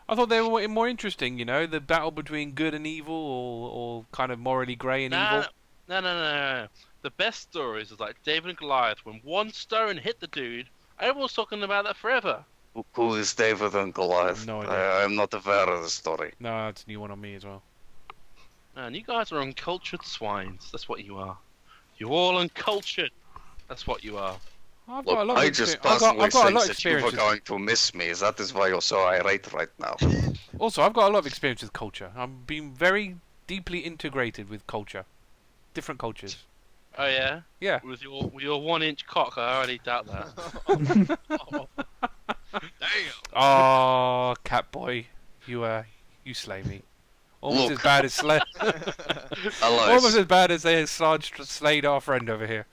I thought they were more interesting. You know, the battle between good and evil, or kind of morally grey and evil. No. The best stories is like David and Goliath. When one stone hit the dude, everyone's talking about that forever. Who is David and Goliath? No idea. I am not aware of the story. No, it's a new one on me as well. Man, you guys are uncultured swines. That's what you are. You're all uncultured. That's what you are. I've Look, got a lot of I just I've personally got a think lot of that you were experience. going to miss me. That is why you're so irate right now. Also, I've got a lot of experience with culture. I've been very deeply integrated with culture, different cultures. Oh yeah. Yeah. With your 1-inch cock, I already doubt that. Damn. Oh, Catboy, you slay me. Almost Look. as bad as slay. Allies, Almost as bad as they slayed our friend over here.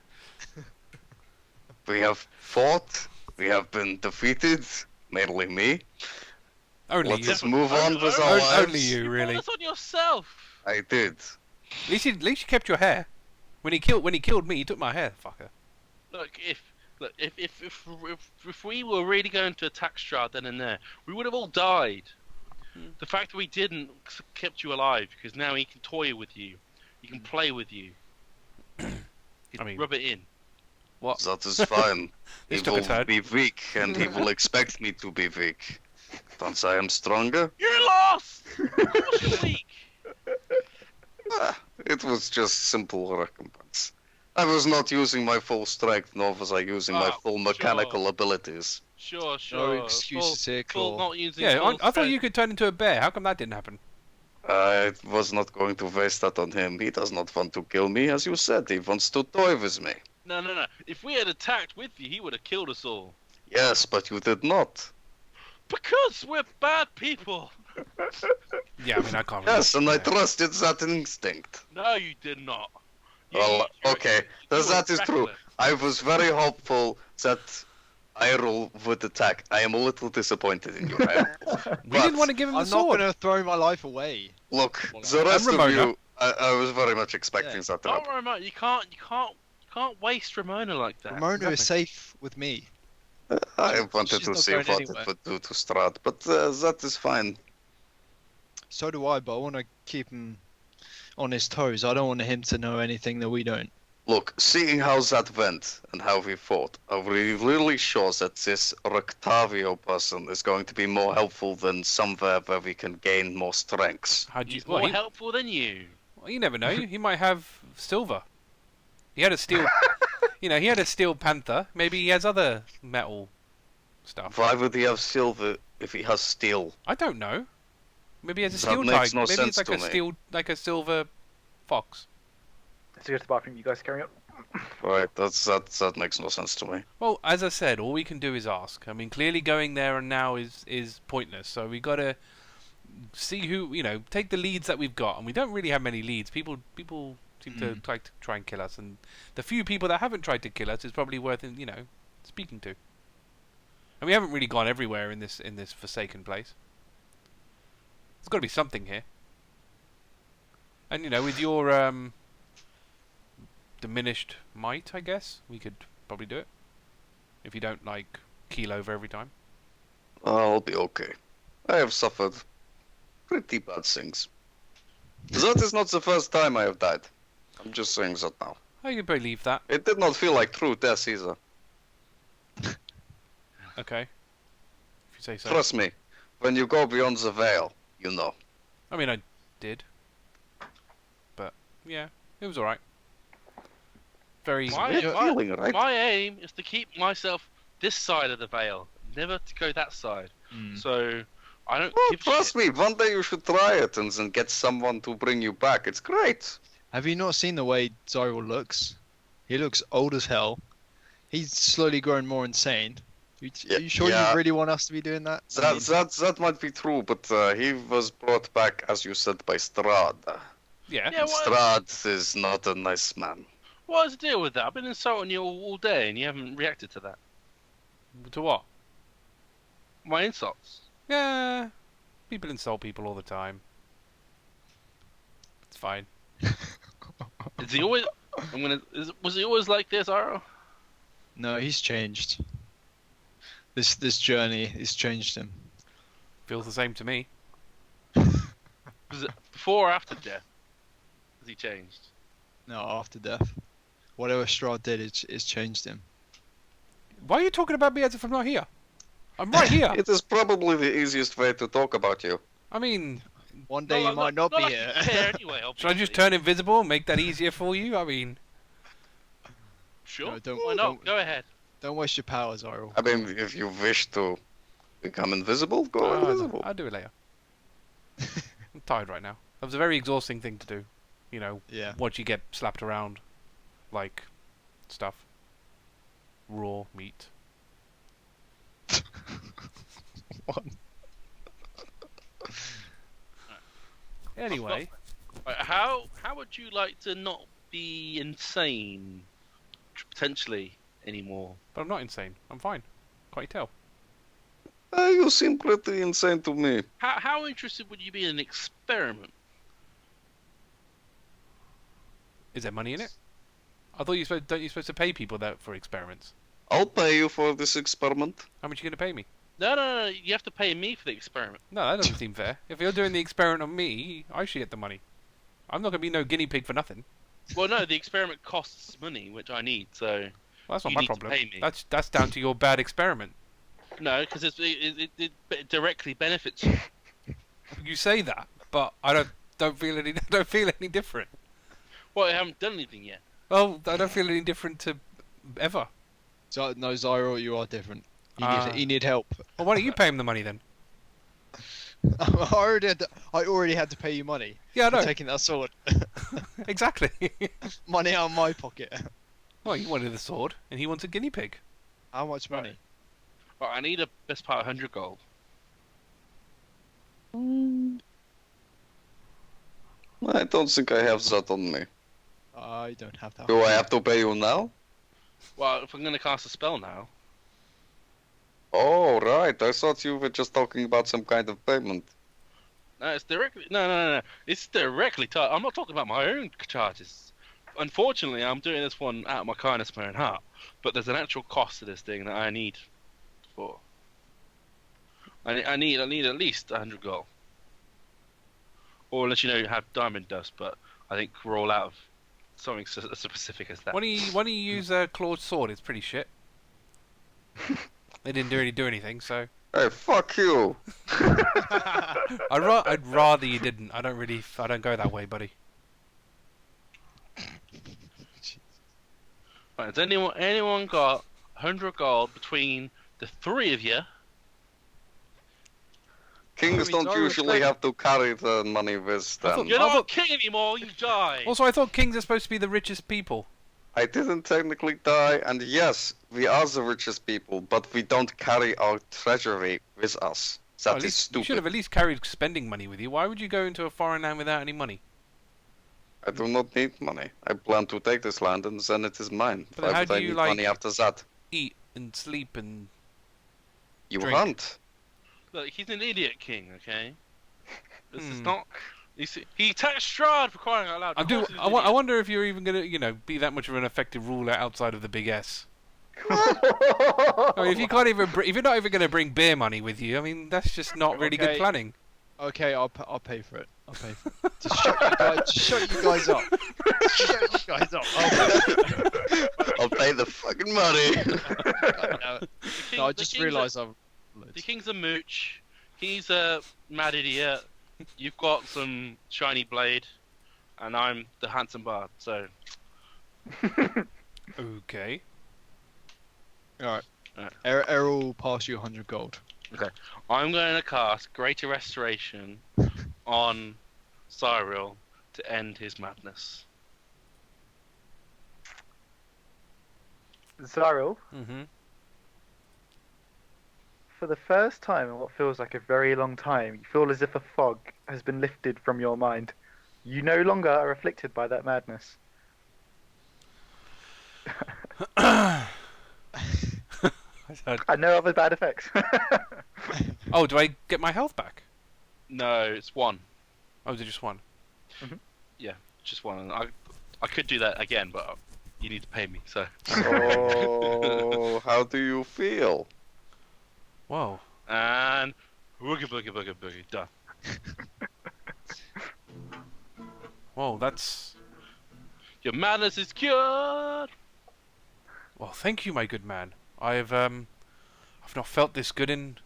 we have fought. We have been defeated. Mainly me. Only Let you. us move on with our Only lives. you, You really. brought this on yourself. I did. At least you kept your hair. When he killed me, he took my hair, fucker. Look, if we were really going to attack Strahd then and there, we would have all died. The fact that we didn't kept you alive because now he can toy with you, he can play with you, he I mean- rub it in. What? That is fine. He This took a will turn. be weak, and he will expect me to be weak. Once I am stronger, You lost. Of course you're weak. it was just simple recompense. I was not using my full strength, nor was I using my Oh, full mechanical abilities. Sure. No excuses here, Full Claw. not using Yeah, full I thought strength. you could turn into a bear. How come that didn't happen? I was not going to waste that on him. He does not want to kill me, as you said. He wants to toy with me. No. If we had attacked with you, he would have killed us all. Yes, but you did not. Because we're bad people. Yeah, I mean, I can't. Really, Yes, and I yeah. trusted that instinct. No, you did not. Well, okay, you were that is true. reckless. I was very hopeful that Eirril would attack. I am a little disappointed in you, Eirril. We didn't want to give him the I'm not sword. going to throw my life away. Look, Well, the rest of Ramona. you, I was very much expecting that to Not happen. Ramona. You can't waste Ramona like that. Ramona is Exactly. safe with me. I wanted She's to not see going what anywhere. it would do to Strahd, but that is fine. So do I, but I want to keep him on his toes. I don't want him to know anything that we don't. Look, seeing how that went and how we fought, are we really sure that this Rictovstein person is going to be more helpful than somewhere where we can gain more strengths? How'd you? He's Well, more helpful than you. you never know. He might have silver. He had a steel. He had a steel panther. Maybe he has other metal stuff. Why would he have silver if he has steel? I don't know. Maybe he has a That steel makes tiger. no Maybe sense it's like to a me. steel, like a silver fox. So go to the bathroom. You guys carry up. Right, that makes no sense to me. Well, as I said, all we can do is ask. I mean, clearly going there and now is pointless. So we got to see who, take the leads that we've got, and we don't really have many leads. People seem to like to try and kill us, and the few people that haven't tried to kill us is probably worth, speaking to. And we haven't really gone everywhere in this forsaken place. There's got to be something here. And with your diminished might, I guess we could probably do it. If you don't keel over every time. I'll be okay. I have suffered pretty bad things. That is not the first time I have died. I'm just saying that now. I can believe that. It did not feel like true death either. Okay. If you say so. Trust me, when you go beyond the veil, you know. I mean, I did. But, yeah, it was alright. Very... My, Weird my, feeling, right? my aim is to keep myself this side of the veil, never to go that side. So I don't Well, give a trust shit. me, one day you should try it and then get someone to bring you back. It's great. Have you not seen the way Xyril looks? He looks old as hell. He's slowly growing more insane. Are you sure yeah. you really want us to be doing that? I mean, That might be true, but he was brought back, as you said, by Strahd. Yeah. Yeah, what, Strahd is not a nice man. what is the deal with that? I've been insulting you all day and you haven't reacted to that. To what? My insults. Yeah. People insult people all the time. It's fine. Is he always? Was he always like this, Ichiro? no, he's changed. This journey has changed him. Feels the same to me. Was it before or after death? Has he changed? No, after death. Whatever Strahd did, it's changed him. Why are you talking about me as if I'm not here? I'm right here. It is probably the easiest way to talk about you. I mean, One day you might not be like here. you care anyway, should I just turn invisible and make that easier for you? I mean, Sure. No, don't- Why not? don't- Go ahead. Don't waste your powers, Ichiro. I mean, if you wish to become invisible, go invisible. I'll do it later. I'm tired right now. That was a very exhausting thing to do. Yeah. Once you get slapped around, like, stuff. Raw meat. What? Anyway, Right, how would you like to not be insane, potentially anymore? but I'm not insane. I'm fine. Can't you tell? You seem pretty insane to me. How interested would you be in an experiment? Is there money in it? I thought don't you supposed to pay people for experiments? I'll pay you for this experiment. How much are you gonna pay me? No. You have to pay me for the experiment. No, that doesn't seem fair. If you're doing the experiment on me, I should get the money. I'm not gonna be no guinea pig for nothing. Well, no, the experiment costs money, which I need. So Well, that's not You my need to problem. pay me. That's down to your bad experiment. no, because it directly benefits you. You say that, but I don't feel any different. Well, I haven't done anything yet. Well, I don't feel any different to ever. No, Xyril, you are different. You need help. Well, why don't you pay him the money then? I already had to pay you money Yeah, I for know. taking that sword. Exactly. Money out of my pocket. Well, you wanted the sword, and he wants a guinea pig. How much money? Right, I need a best part 100 gold. I don't think I have that on me. I don't have that. Do I have to pay you now? Well, if I'm going to cast a spell now. Oh, right. I thought you were just talking about some kind of payment. No, it's directly. No. It's directly. I'm not talking about my own charges. Unfortunately, I'm doing this one out of my kindness of my own heart. But there's an actual cost to this thing that I need for. I need at least 100 gold. Or unless you have diamond dust, but I think we're all out of something as specific as that. Why don't you use Claw's sword? It's pretty shit. They didn't really do anything, so Hey, fuck you! I'd rather you didn't. I don't go that way, buddy. Right, has anyone got 100 gold between the three of you? Kings don't usually have to carry the money with them. You're not king anymore, you die! Also, I thought kings are supposed to be the richest people. I didn't technically die, and yes, we are the richest people, but we don't carry our treasury with us. Well, That is You stupid. should have at least carried spending money with you. Why would you go into a foreign land without any money? I do not need money. I plan to take this land, and then it is mine. But how Why would do I you, need like- money after that? Eat and sleep and... You drink. hunt. Look, he's an idiot king, okay? This is Hmm. not... He attacked Strahd for crying out loud. I wonder if you're even gonna, be that much of an effective ruler outside of the big S. I mean, if you can't even, if you're not even gonna bring beer money with you, I mean, that's just not really good Okay. planning. Okay, I'll pay for it. I'll pay for it. Just shut you guys up. Shut you guys up. I'll pay the fucking money. No, I just realised I'm. The king's a mooch. He's a mad idiot. You've got some shiny blade. And I'm the handsome bard, so... Okay. Alright. Alright. Eirril will pass you 100 gold. I'm going to cast Greater Restoration on Xyril to end his madness. Xyril, Mm-hmm. for the first time in what feels like a very long time, you feel as if a fog has been lifted from your mind. You no longer are afflicted by that madness. And no other bad effects. Oh, do I get my health back? No, it's one. Oh, is it just one? Just one. And I could do that again, but you need to pay me, so... Oh, how do you feel? Whoa. And... Boogie, boogie, boogie, boogie. Done. Whoa, that's... Your madness is cured! Well, thank you, my good man. I've not felt this good in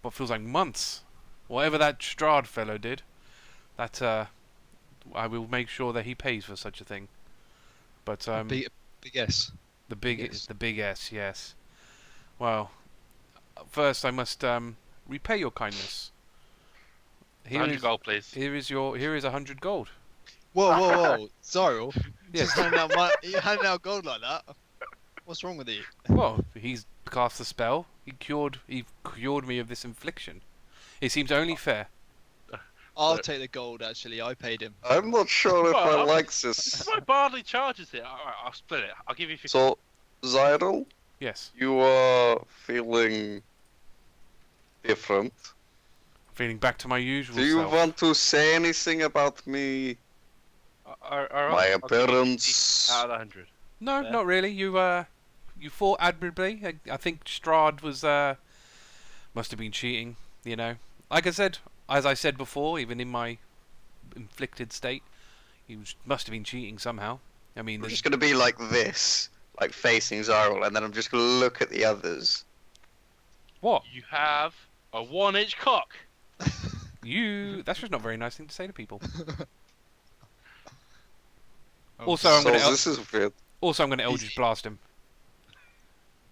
what feels like months. Whatever that Strahd fellow did, that I will make sure that he pays for such a thing. But Big S. the big yes. the big S, yes. Well, first I must repay your kindness. 100 gold, please. Here is 100 gold. Whoa. Xyril, Yes. just you handing out gold like that? What's wrong with you? Well, he's cast the spell. He cured me of this infliction. It seems only fair. I'll take the gold, actually. I paid him. I'm not sure if I Well, like this. If I badly charges it, alright, I'll split it. I'll give you 50. So, Xyril, Yes. you are feeling different. Feeling back to my usual Do you self. want to say anything about me? My appearance? Out of the 100. No, Yeah. not really. You fought admirably. I think Strahd was must have been cheating. Like as I said before, even in my inflicted state, he must have been cheating somehow. I mean, I'm there's- just gonna be like this, like facing Xyril, and then I'm just gonna look at the others. what? You have a 1-inch cock. That's just not a very nice thing to say to people. Oh, Also, I'm So gonna this is weird. Eldritch Blast him.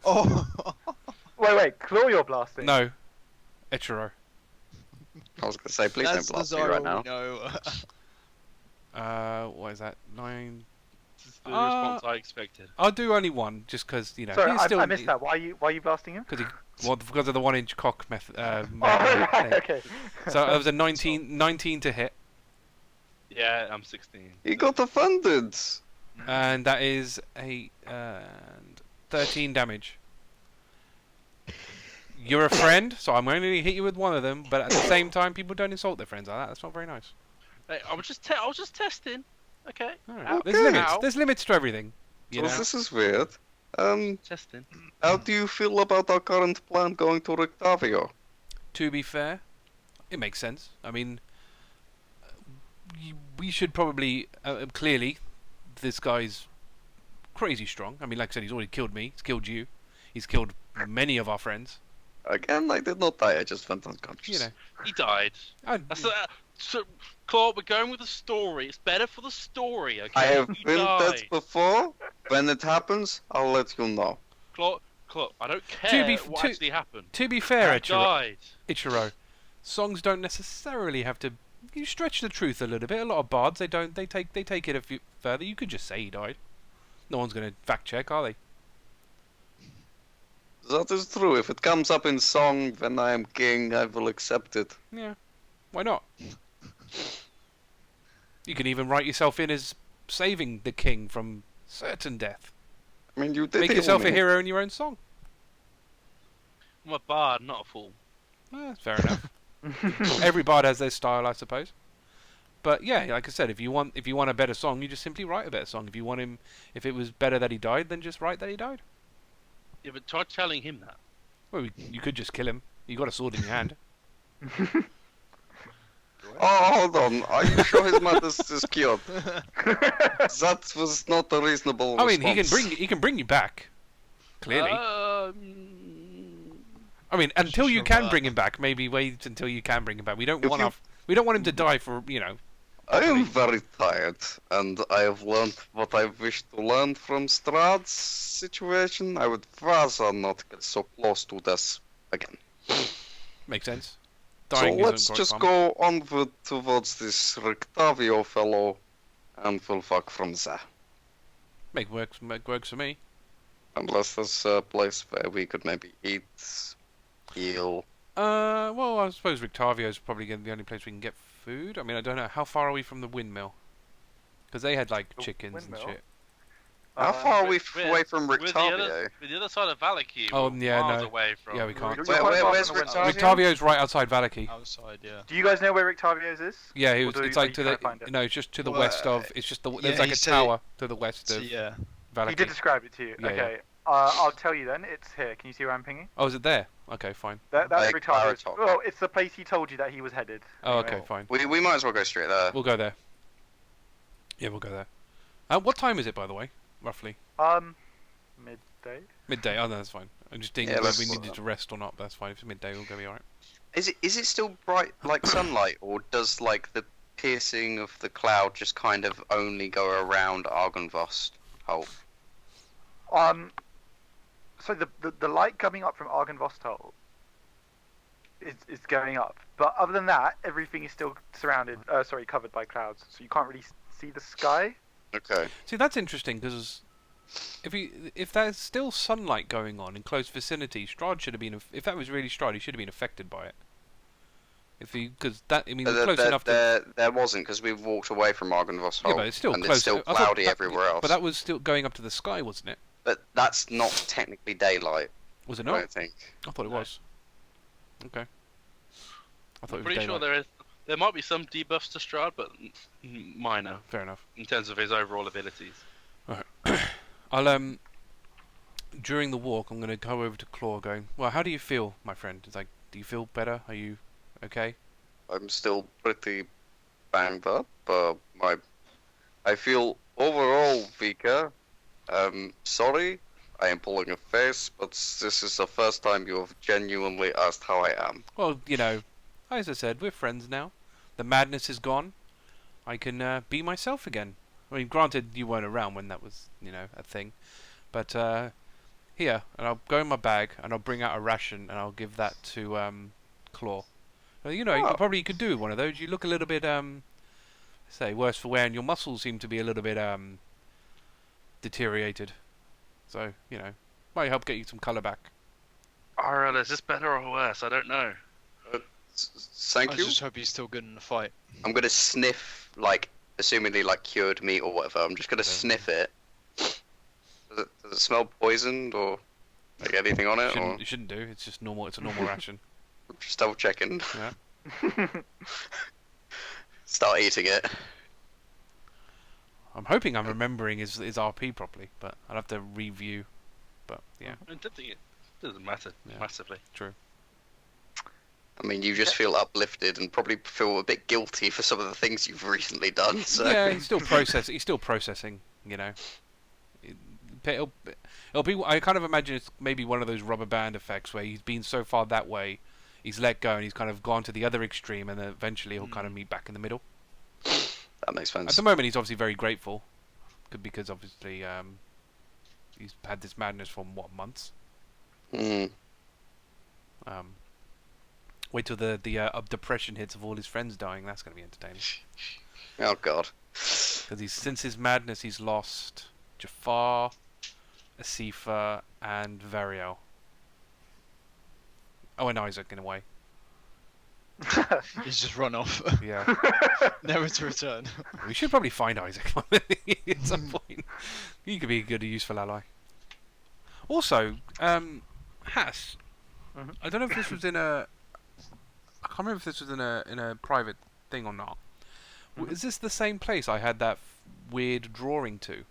Oh! Wait, Claw you're blasting? No, Ichiro. I was gonna say, please That's don't the blast me right Xyril now. we know. What is that? 9. This is the response I expected. I'll do only one, just because Sorry, he's still. I missed that. Why are you blasting him? Because of the 1-inch cock method. Oh, right, okay. So it was a 19 to hit, Yeah, I'm 16. He got offended. and that is a 13 damage. You're a friend, so I'm only going to hit you with one of them. But at the same time, people don't insult their friends like that. That's not very nice. Hey, I was just testing. Okay. All right. Ow. There's Okay. limits. Ow. There's limits to everything. You So know? this is weird. Testing. How do you feel about our current plan going to Rictavio? To be fair, it makes sense. I mean, we should probably clearly, this guy's crazy strong. I mean, like I said, he's already killed me. He's killed you. He's killed many of our friends. Again, I did not die. I just went unconscious. You know, He died. So, Claude, we're going with the story. It's better for the story, okay? I have You been died. dead before. When it happens, I'll let you know. Claude, I don't care be- what to- actually happened. to be fair, I died. Ichiro, songs don't necessarily have to. You stretch the truth a little bit. A lot of bards, they don't. They take it a few further. You could just say he died. No one's going to fact check, are they? That is true. If it comes up in song when I am king, I will accept it. Yeah. Why not? You can even write yourself in as saving the king from certain death. I mean, you did Make heal yourself me. a hero in your own song. I'm a bard, not a fool. Fair enough. Every bard has their style, I suppose. But yeah, like I said, if you want a better song, you just simply write a better song. If it was better that he died, then just write that he died. Yeah, but try telling him that. Well, you could just kill him. You got a sword in your hand. Oh, hold on. Are you sure his Majesty is cured? That was not a reasonable I mean, response. he can bring you back. Clearly. I mean, until you can bring him back, maybe wait until you can bring him back. We don't want him to die for, I am very tired, and I have learned what I wish to learn from Strahd's situation. I would rather not get so close to this again. Makes sense. So Dying let's isn't quite just fun. go onward towards this Rictavio fellow, and we'll fuck from there. Make works for me. Unless there's a place where we could maybe eat, heal. Well, I suppose Rictavio is probably gonna be the only place we can get food. I mean, I don't know. How far are we from the windmill? Because they had, like, The chickens windmill? and shit. How far are we we're- away from We're the Rictavio? other side of Valaki. Oh, we're yeah, miles no. away from. Yeah, we can't. You're Where- quite far where's from the Rictavio? window. Rictavio's right outside Valaki. Outside, yeah. Do you guys know where Rictavio's is? Yeah, Or it's are like you to trying to find the it? no, it's just to the Well, west of. It's just there's like he a said tower to the west So, of yeah. Valaki. He did describe it to you. Yeah, Okay. I'll tell you then. It's here. Can you see where I'm pinging? Oh, is it there? Okay, fine. That's Like Rictavio's. Baratop. Well, it's the place he told you that he was headed. Oh, Anyway. okay, fine. We might as well go straight there. We'll go there. Yeah, we'll go there. What time is it, by the way, roughly? Midday. Midday. Oh, no, that's fine. I'm just thinking Yeah, whether let's- we needed to rest or not. But that's fine. If it's midday, we'll go be alright. Is it still bright like sunlight, or does like the piercing of the cloud just kind of only go around Argynvost? Oh, So the light coming up from Argynvostholt is going up, but other than that, everything is still covered by clouds, so you can't really see the sky. okay. See, that's interesting because if there's still sunlight going on in close vicinity, Strahd should have been. If that was really Strahd, he should have been affected by it. Because that, I mean, we're close enough to. There wasn't, because we walked away from Argynvost. Yeah, but it's still and close. it's still I thought cloudy that- everywhere else. But that was still going up to the sky, wasn't it? But that's not technically daylight. Was it I not? don't think. I thought it was. Okay. I thought I'm it was pretty sure daylight. there might be some debuffs to Strahd, but minor Fair enough. in terms of his overall abilities. I'll during the walk, I'm gonna go over to Claw, going, "Well, how do you feel, my friend?" It's like, "Do you feel better? Are you okay?" I'm still pretty banged up. I feel overall weaker. Sorry, I am pulling a face, but this is the first time you have genuinely asked how I am. Well, as I said, we're friends now. The madness is gone. I can be myself again. I mean, granted, you weren't around when that was, a thing. But here, and I'll go in my bag, and I'll bring out a ration, and I'll give that to Claw. Well, you know, you Oh. could do one of those. You look a little bit say worse for wear, and your muscles seem to be a little bit deteriorated. So you know, might help get you some colour back. Eirril, is this better or worse? I don't know. Thank I you. just hope he's still good in the fight. I'm gonna sniff, like, assumingly like cured meat or whatever. I'm just gonna sniff it. Does it smell poisoned or like anything on it? Or You shouldn't do. It's just normal. It's a normal ration. just double checking. Yeah. Start eating it. I'm hoping I'm remembering his RP properly, but I'll have to review. But yeah, I don't think it doesn't matter massively. true. I mean, you just feel uplifted and probably feel a bit guilty for some of the things you've recently done. So. Yeah, he's still processing. He's still processing. You know, it'll be. I kind of imagine it's maybe one of those rubber band effects where he's been so far that way, he's let go and he's kind of gone to the other extreme, and then eventually he'll kind of meet back in the middle. That makes sense. At the moment, he's obviously very grateful, because obviously he's had this madness for months. Mm. Wait till the depression hits of all his friends dying. That's going to be entertaining. Oh God. Because since his madness, he's lost Jafar, Asifa, and Variel. Oh, and Isaac in a way. He's just run off, Yeah, never to return. we should probably find Isaac at some point. He could be a good, useful ally. Also, Haiss. Mhm. I don't know if this was in a. I can't remember if this was in a private thing or not. Is this the same place I had that weird drawing to?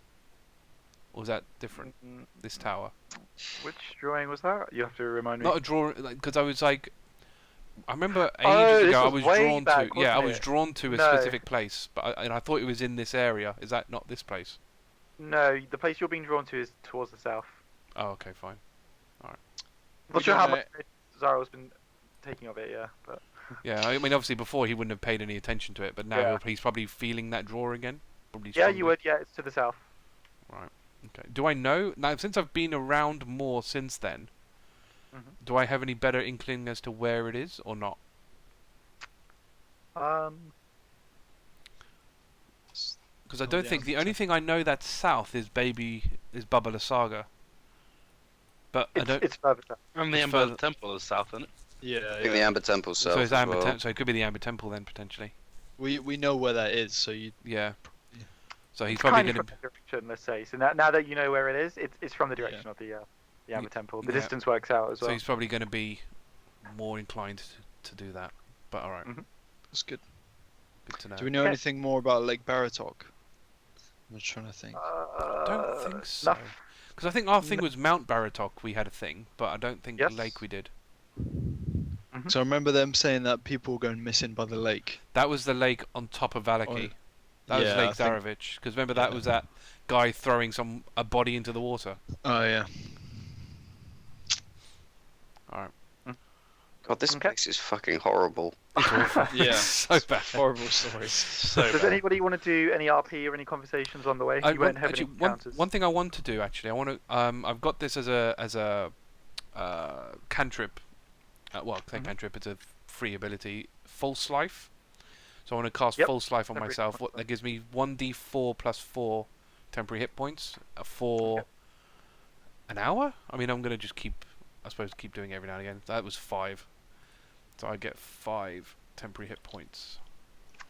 Or was that different? This tower? Which drawing was that? You have to remind me. Not a drawing, because I was like, I remember Oh, ages this ago I was was way drawn back, to. Yeah, I wasn't was it? drawn to a No. specific place, but and I thought it was in this area. Is that not this place? No, the place you're being drawn to is towards the south. Oh, okay, fine. Not sure how much Xyril's been taking of it, yeah. But Yeah, I mean, obviously before he wouldn't have paid any attention to it, but now Yeah. he's probably feeling that draw again. Probably yeah, strongly. you would. Yeah, it's to the south. Okay. Do I know now? Since I've been around more since then, do I have any better inkling as to where it is or not? Because I Not don't the think the answer. only thing I know that's south is Baba La Saga. But I don't. It's further south. And the It's Ember further- Temple is south, isn't it? Yeah, I think the Amber Temple So self it's as Amber well. so it could be the Amber Temple then potentially. We know where that is, so you. Yeah. Yeah. So he's It's probably kind of going to. from the direction, let's say. So now that you know where it is, it's from the direction of the Amber Temple. The Yeah. distance works out as So well. he's probably going to be more inclined to do that. But all right, That's good. good to know. Do we know Okay. anything more about Lake Baratok? I'm just trying to think. I don't think so. enough. Because I think our thing was Mount Baratok. We had a thing, but I don't think Yes. Lake we did. So I remember them saying that people were going missing by the lake. That was the lake on top of Valaki. That was yeah, Lake I think- Zarovich. Because remember that was that guy throwing a body into the water. Oh yeah. All right. God, this Okay. place is fucking horrible. It's awful. Yeah. It's so bad. Horrible stories. So Does bad. anybody want to do any RP or any conversations on the way? I You won't want- have actually, any one encounters. thing I want to do actually, I want to. I've got this as a cantrip. Well, say cantrip. It's a free ability, False Life. So I want to cast Yep. False Life on Temporary myself. hit points. That gives me 1d4 plus 4 temporary hit points for an hour. I mean, I'm gonna just keep doing it every now and again. That was 5, so I get 5 temporary hit points.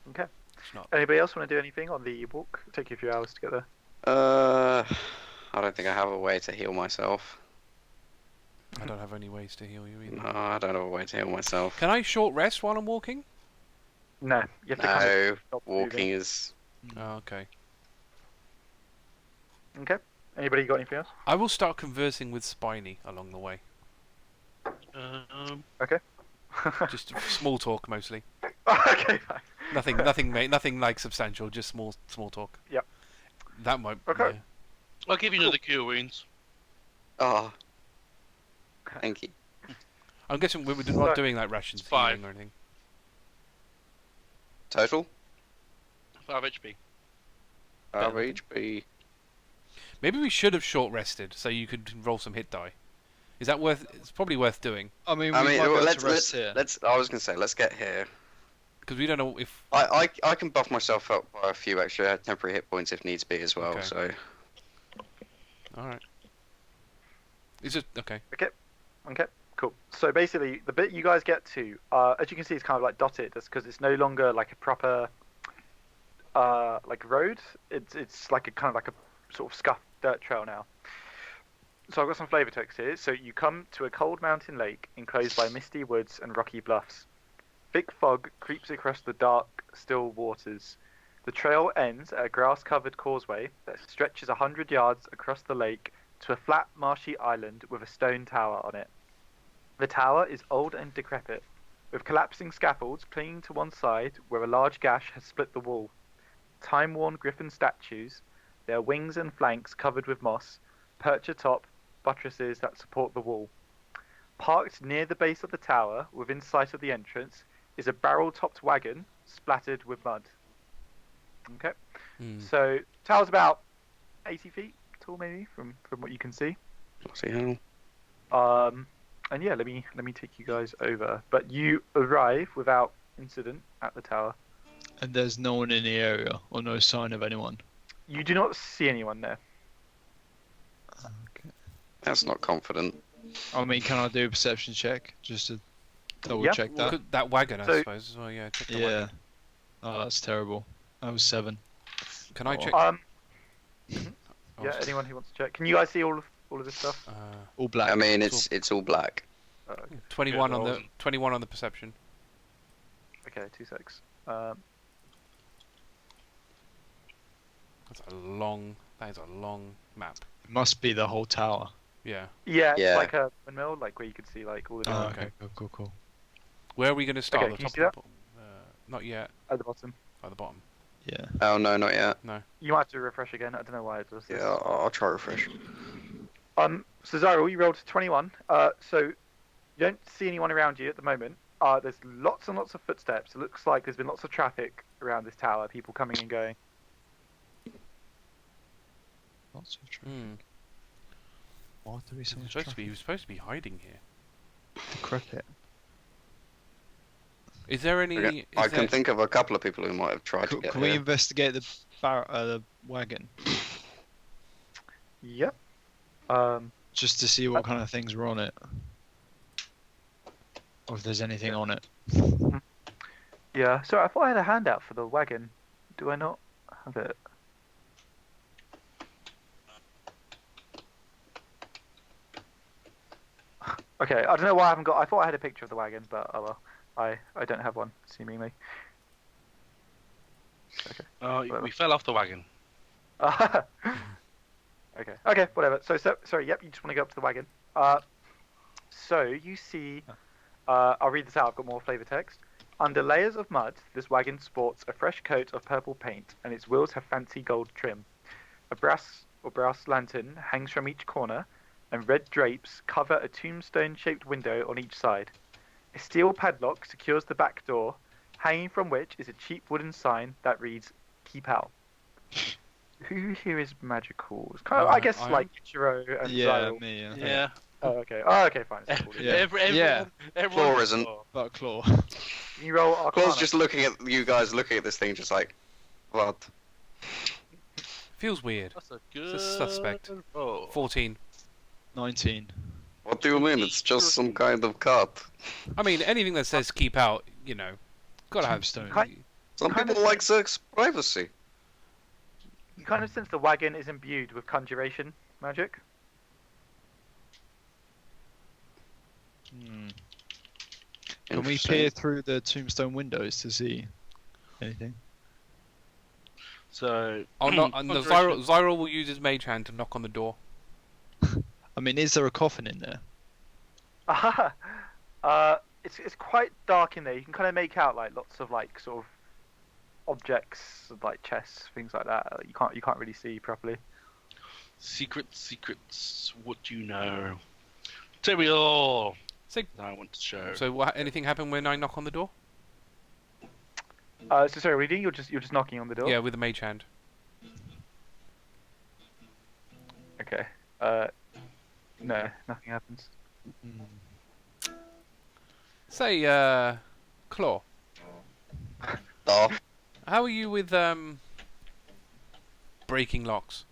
Okay. It's not. Anybody else want to do anything on the walk? It'll take you a few hours to get there. I don't think I have a way to heal myself. I don't have any ways to heal you either. No, I don't have a way to heal myself. Can I short rest while I'm walking? No, you have to kind No, of stop walking moving. is. Oh, okay. Okay. Anybody got anything else? I will start conversing with Spiny along the way. Just small talk mostly. Okay, fine. Nothing like substantial. Just small talk. Yep. That might. Okay. Yeah. I'll give you another cure wounds. Oh. Thank you. I'm guessing we're not So- doing like rations It's 5. healing or anything. Total? 5 HP. Average be. Maybe we should have short rested so you could roll some hit die. Is that worth? It's probably worth doing I mean, I we mean, might be able let's to rest here. I was gonna say, let's get here. because we don't know if. I can buff myself up by a few extra temporary hit points if needs be as well. Okay. So All right. It's just okay. Okay, cool. So basically, the bit you guys get to, as you can see, it's kind of like dotted. That's because it's no longer like a proper, like road. It's like a kind of like a sort of scuffed dirt trail now. So I've got some flavor text here. So you come to a cold mountain lake enclosed by misty woods and rocky bluffs. Thick fog creeps across the dark, still waters. The trail ends at a grass-covered causeway that stretches 100 yards across the lake to a flat, marshy island with a stone tower on it. The tower is old and decrepit, with collapsing scaffolds clinging to one side where a large gash has split the wall. Time-worn griffin statues, their wings and flanks covered with moss, perch atop buttresses that support the wall. Parked near the base of the tower, within sight of the entrance, is a barrel-topped wagon splattered with mud. Okay, so tower's about 80 feet tall, maybe from what you can see. see how. And yeah, let me take you guys over. But you arrive without incident at the tower. And there's no one in the area, or no sign of anyone. You do not see anyone there. Okay. That's not confident. I mean, can I do a perception check just to double Yeah. check that? That wagon, I So- suppose. As well, yeah. Check the Yeah. wagon. Oh, that's terrible. That was 7. Can I Oh. check? Yeah, Oh, anyone who wants to check. Can you guys see all of this stuff? All black. I mean, it's all black. Okay. 21 Yeah, on that the wasn't- 21 on the perception. Okay, 2 secs. That's a long. That is a long map. It must be the whole tower. Yeah. Yeah, it's Yeah. like a windmill, like where you could see like all the Oh, okay. okay. Cool. Where are we going to start? Okay, The can you top see or the bottom? Not yet. at the bottom. At the bottom. Yeah. Oh no, not yet. You might have to refresh again. I don't know why it does this. Yeah, I'll try refresh. So Xyril, you rolled 21. So you don't see anyone around you at the moment. There's lots and lots of footsteps. It looks like there's been lots of traffic around this tower. People coming and going. Lots of traffic. Hmm. Why do we so much He was supposed to be hiding here. Decrepit. Is there any? Okay, Is I there- can think of a couple of people who might have tried to Can, get can we here. investigate the wagon Yep. just to see what kind of things were on it, or if there's anything on it? Yeah. So I thought I had a handout for the wagon. Do I not have it? Okay, I don't know why I haven't got. I thought I had a picture of the wagon, but oh well. I don't have one, seemingly. Oh, Whatever. we fell off the wagon. Okay. Okay, whatever. So sorry, yep, you just want to go up to the wagon. So you see, I'll read this out, I've got more flavor text. Under layers of mud, this wagon sports a fresh coat of purple paint, and its wheels have fancy gold trim. A brass lantern hangs from each corner, and red drapes cover a tombstone-shaped window on each side. A steel padlock secures the back door, hanging from which is a cheap wooden sign that reads, "Keep out." Who here is magical? It's kind of, I guess, I am. like Ichiro and Yeah, Xyril. me. Yeah. Yeah. Oh, okay. Oh, okay, fine. It's cool. Yeah. Everyone Claw isn't. But claw. Can you roll Arcana? Claw's just looking at you guys, looking at this thing, just like, what? Feels weird. That's a good. It's a suspect. roll. 14. 19. What do you mean? It's just some kind of cut. I mean, anything that says keep out, you know, gotta have. Tombstone. Some Kind of people like sex privacy. You kind of sense the wagon is imbued with conjuration magic. Hmm. Can we Interesting. peer through the tombstone windows to see anything? So. Oh no! And the Xyril will use his mage hand to knock on the door. I mean, is there a coffin in there? It's quite dark in there. You can kind of make out like lots of like sort of objects, like chests, things like that. You can't really see properly. Secrets. What do you know? Tell me all. So- I want to show. So, anything happen when I knock on the door? So sorry, what are you doing? You're just knocking on the door. Yeah, with the mage hand. Okay. No, nothing happens. Say, Claw, Oh, how are you with breaking locks?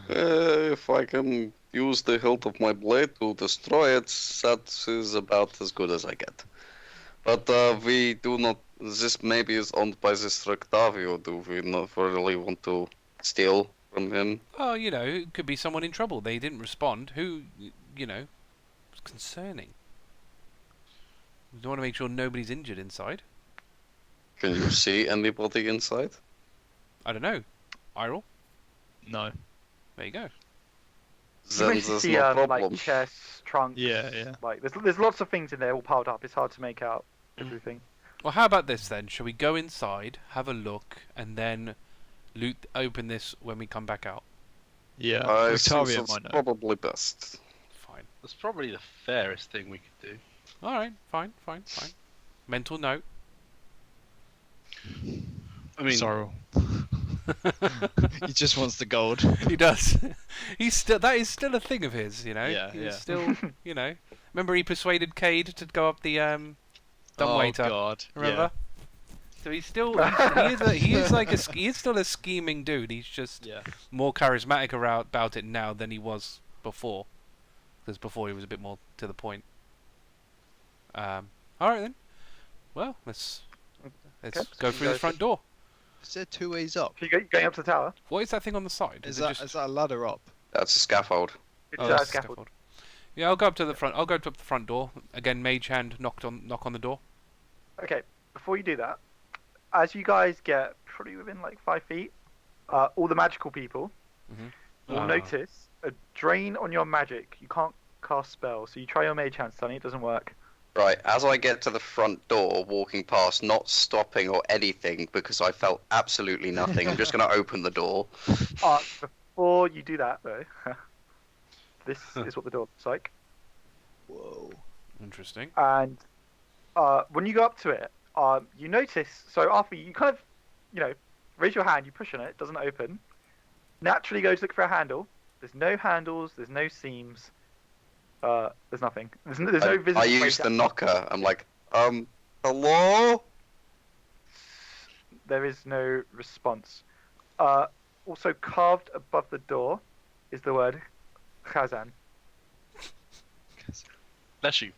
if I can use the hilt of my blade to destroy it, that is about as good as I get. But we do not. This maybe is owned by this Rictavio. Do we not really want to steal from him? Oh, you know, it could be someone in trouble. They didn't respond. Who, you know, it's concerning. We want to make sure nobody's injured inside. Can you see anybody inside? I don't know. Eirril? No. There you go. You Then mostly there's see no problem. like chests, trunks. Yeah. Like there's lots of things in there all piled up. It's hard to make out everything. Well, how about this then? Shall we go inside, have a look, and then open this when we come back out? Yeah. I think Victoria that's might know. probably best. Fine. That's probably the fairest thing we could do. All right. Fine. Mental note. I mean, Sorrow. He just wants the gold. He does. That is still a thing of his, you know. Yeah, He's yeah. still, you know. Remember, he persuaded Cade to go up the dumbwaiter. Oh God. Remember? So he's still he is still a scheming dude. He's just Yeah. more charismatic about it now than he was before. Because before he was a bit more to the point. All right then. Well, let's Okay. go through the front door. Is there 2 ways up? So you're going up to the tower. What is that thing on the side? Is it that just... is that a ladder up? That's a scaffold. It's Oh, that's the scaffold. Yeah, I'll go up to the front. I'll go to the front door again. Mage hand knock on the door. Okay, before you do that, as you guys get probably within like 5 feet, all the magical people will Ah. notice a drain on your magic. You can't cast spells, so you try your mage hand, Sunny. It doesn't work. Right, as I get to the front door, walking past, not stopping or anything because I felt absolutely nothing. I'm just going to open the door. Before you do that, though, this is what the door looks like. Whoa. Interesting. And when you go up to it, you notice. So after you kind of, raise your hand, you push on it, it doesn't open. Naturally goes look for a handle. There's no handles. There's no seams. There's nothing. There's no visible. I use the knocker. I'm like, hello? There is no response. Also carved above the door is the word Khazan. Bless you.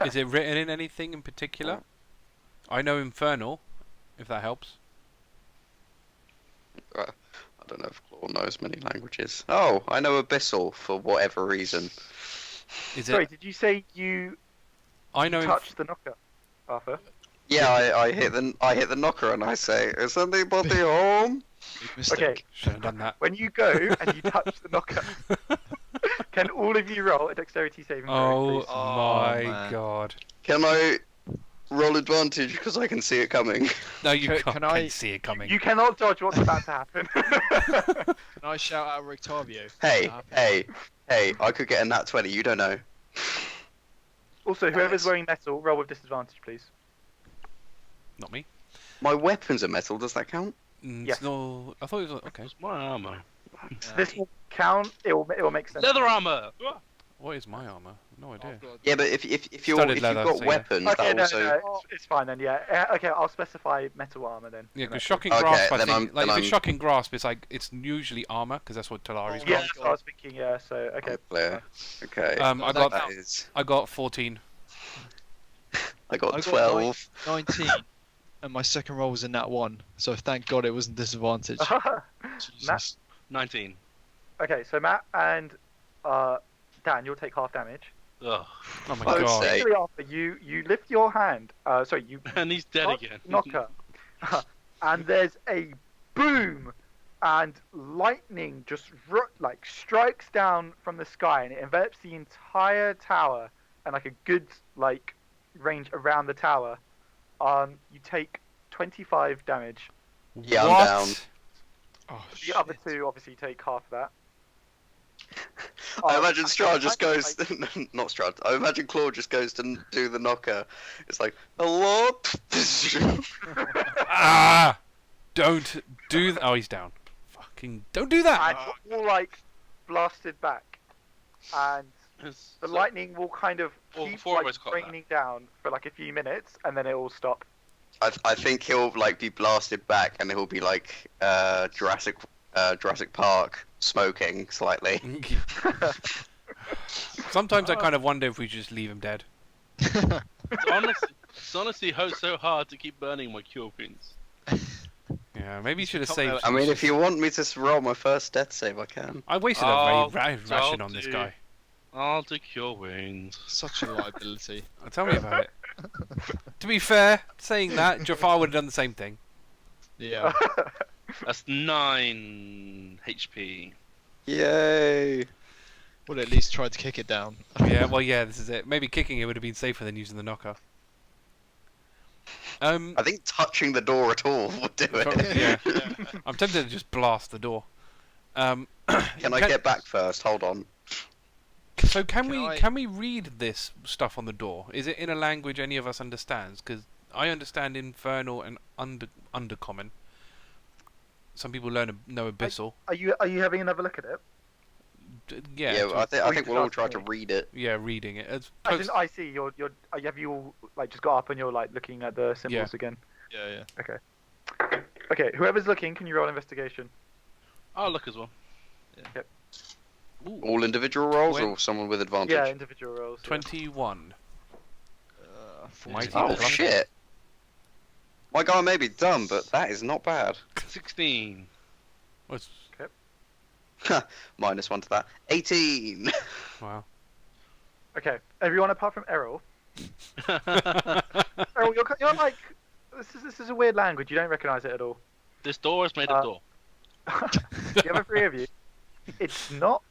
Is it written in anything in particular? I know Infernal, if that helps. I don't know if Claw knows many languages. Oh, I know Abyssal for whatever reason. Is Sorry, it? did you say you I know. touched the knocker, Arthur? Yeah, I hit the knocker and I say, is anybody home? Big mistake. Okay, Should have done that. when you go and you touch the knocker, can all of you roll a dexterity saving throw, Oh please? my man. god! Can I roll advantage because I can see it coming? No, you Can can't I- see it coming. You cannot dodge what's about to happen. Can I shout out Rictavio? Hey, I could get a nat 20, you don't know. Also, whoever's wearing metal, roll with disadvantage, please. Not me. My weapons are metal, does that count? Yes. No, I thought it was okay. It's my armor. This will count. It will make sense. Leather armor. What is my armor? No idea. Yeah, but if you've Studded leather, got so yeah. weapons, Okay, that no, also... no, it's fine then. Yeah. Okay, I'll specify metal armor then. Yeah, in that because case. shocking Okay, grasp. I then think, I'm- like, then if it's I'm- shocking grasp, it's usually armor because that's what Talari's Yeah, got. that's what I was thinking. Yeah. So okay. Clear. Okay. I got that is... I got 14. I got I got 12. 19, and my second roll was a nat 1, so thank God it wasn't disadvantage. Jesus. 19. Okay, so Matt and Dan, you'll take half damage. Ugh. Oh my I would god! say- Basically, after you lift your hand. Sorry, you And he's dead touch again. knocker, and there's a boom, and lightning just strikes down from the sky, and it envelops the entire tower, and like a good range around the tower. You take 25 damage. Yeah, I'm What? down. Oh, The shit. other two obviously take half of that. I Oh, imagine Strahd just I- goes... not Strahd. I imagine Claw just goes to do the knocker. It's like, hello? Ah! Don't do. Oh, he's down. Fucking don't do that! and you're all like blasted back, and It's- the so- lightning will kind of All keep four of like us got that. raining down for like a few minutes, and then it will stop. I think he'll like be blasted back, and he'll be like Jurassic Park smoking slightly. Sometimes I kind of wonder if we should just leave him dead. It's honestly so hard to keep burning my cure points. Yeah, maybe you should have Top saved. out. I mean, if you want me to roll my first death save, I can. I wasted I'll- a very ration I'll on this do- guy. I'll do cure wounds. Such a liability. Tell me about it. To be fair, saying that, Jafar would have done the same thing. Yeah. That's 9 HP. Yay! Would at least try to kick it down. Yeah, well, yeah, this is it. Maybe kicking it would have been safer than using the knocker. I think touching the door at all would do it. Yeah. I'm tempted to just blast the door. Can I get back first? Hold on. So can Can we read this stuff on the door? Is it in a language any of us understands? Because I understand Infernal and Undercommon. Some people know Abyssal. Are you having another look at it? Yeah, I think we'll all try to read it. yeah, reading it. It's As close- in, I see. Have you all like just got up and you're like looking at the symbols Yeah. again? Yeah, yeah. Okay, whoever's looking, can you roll investigation? I'll look as well. Ooh, All individual rolls When- or someone with advantage? Yeah, individual rolls. yeah. 21. Mighty Oh plus- shit! My guy may be dumb, but that is not bad. 16. What's- -1 to that. 18. Wow. Okay, everyone apart from Eirril. Eirril, you're like this is a weird language. You don't recognise it at all. This door is made of door. The other three of you, it's not.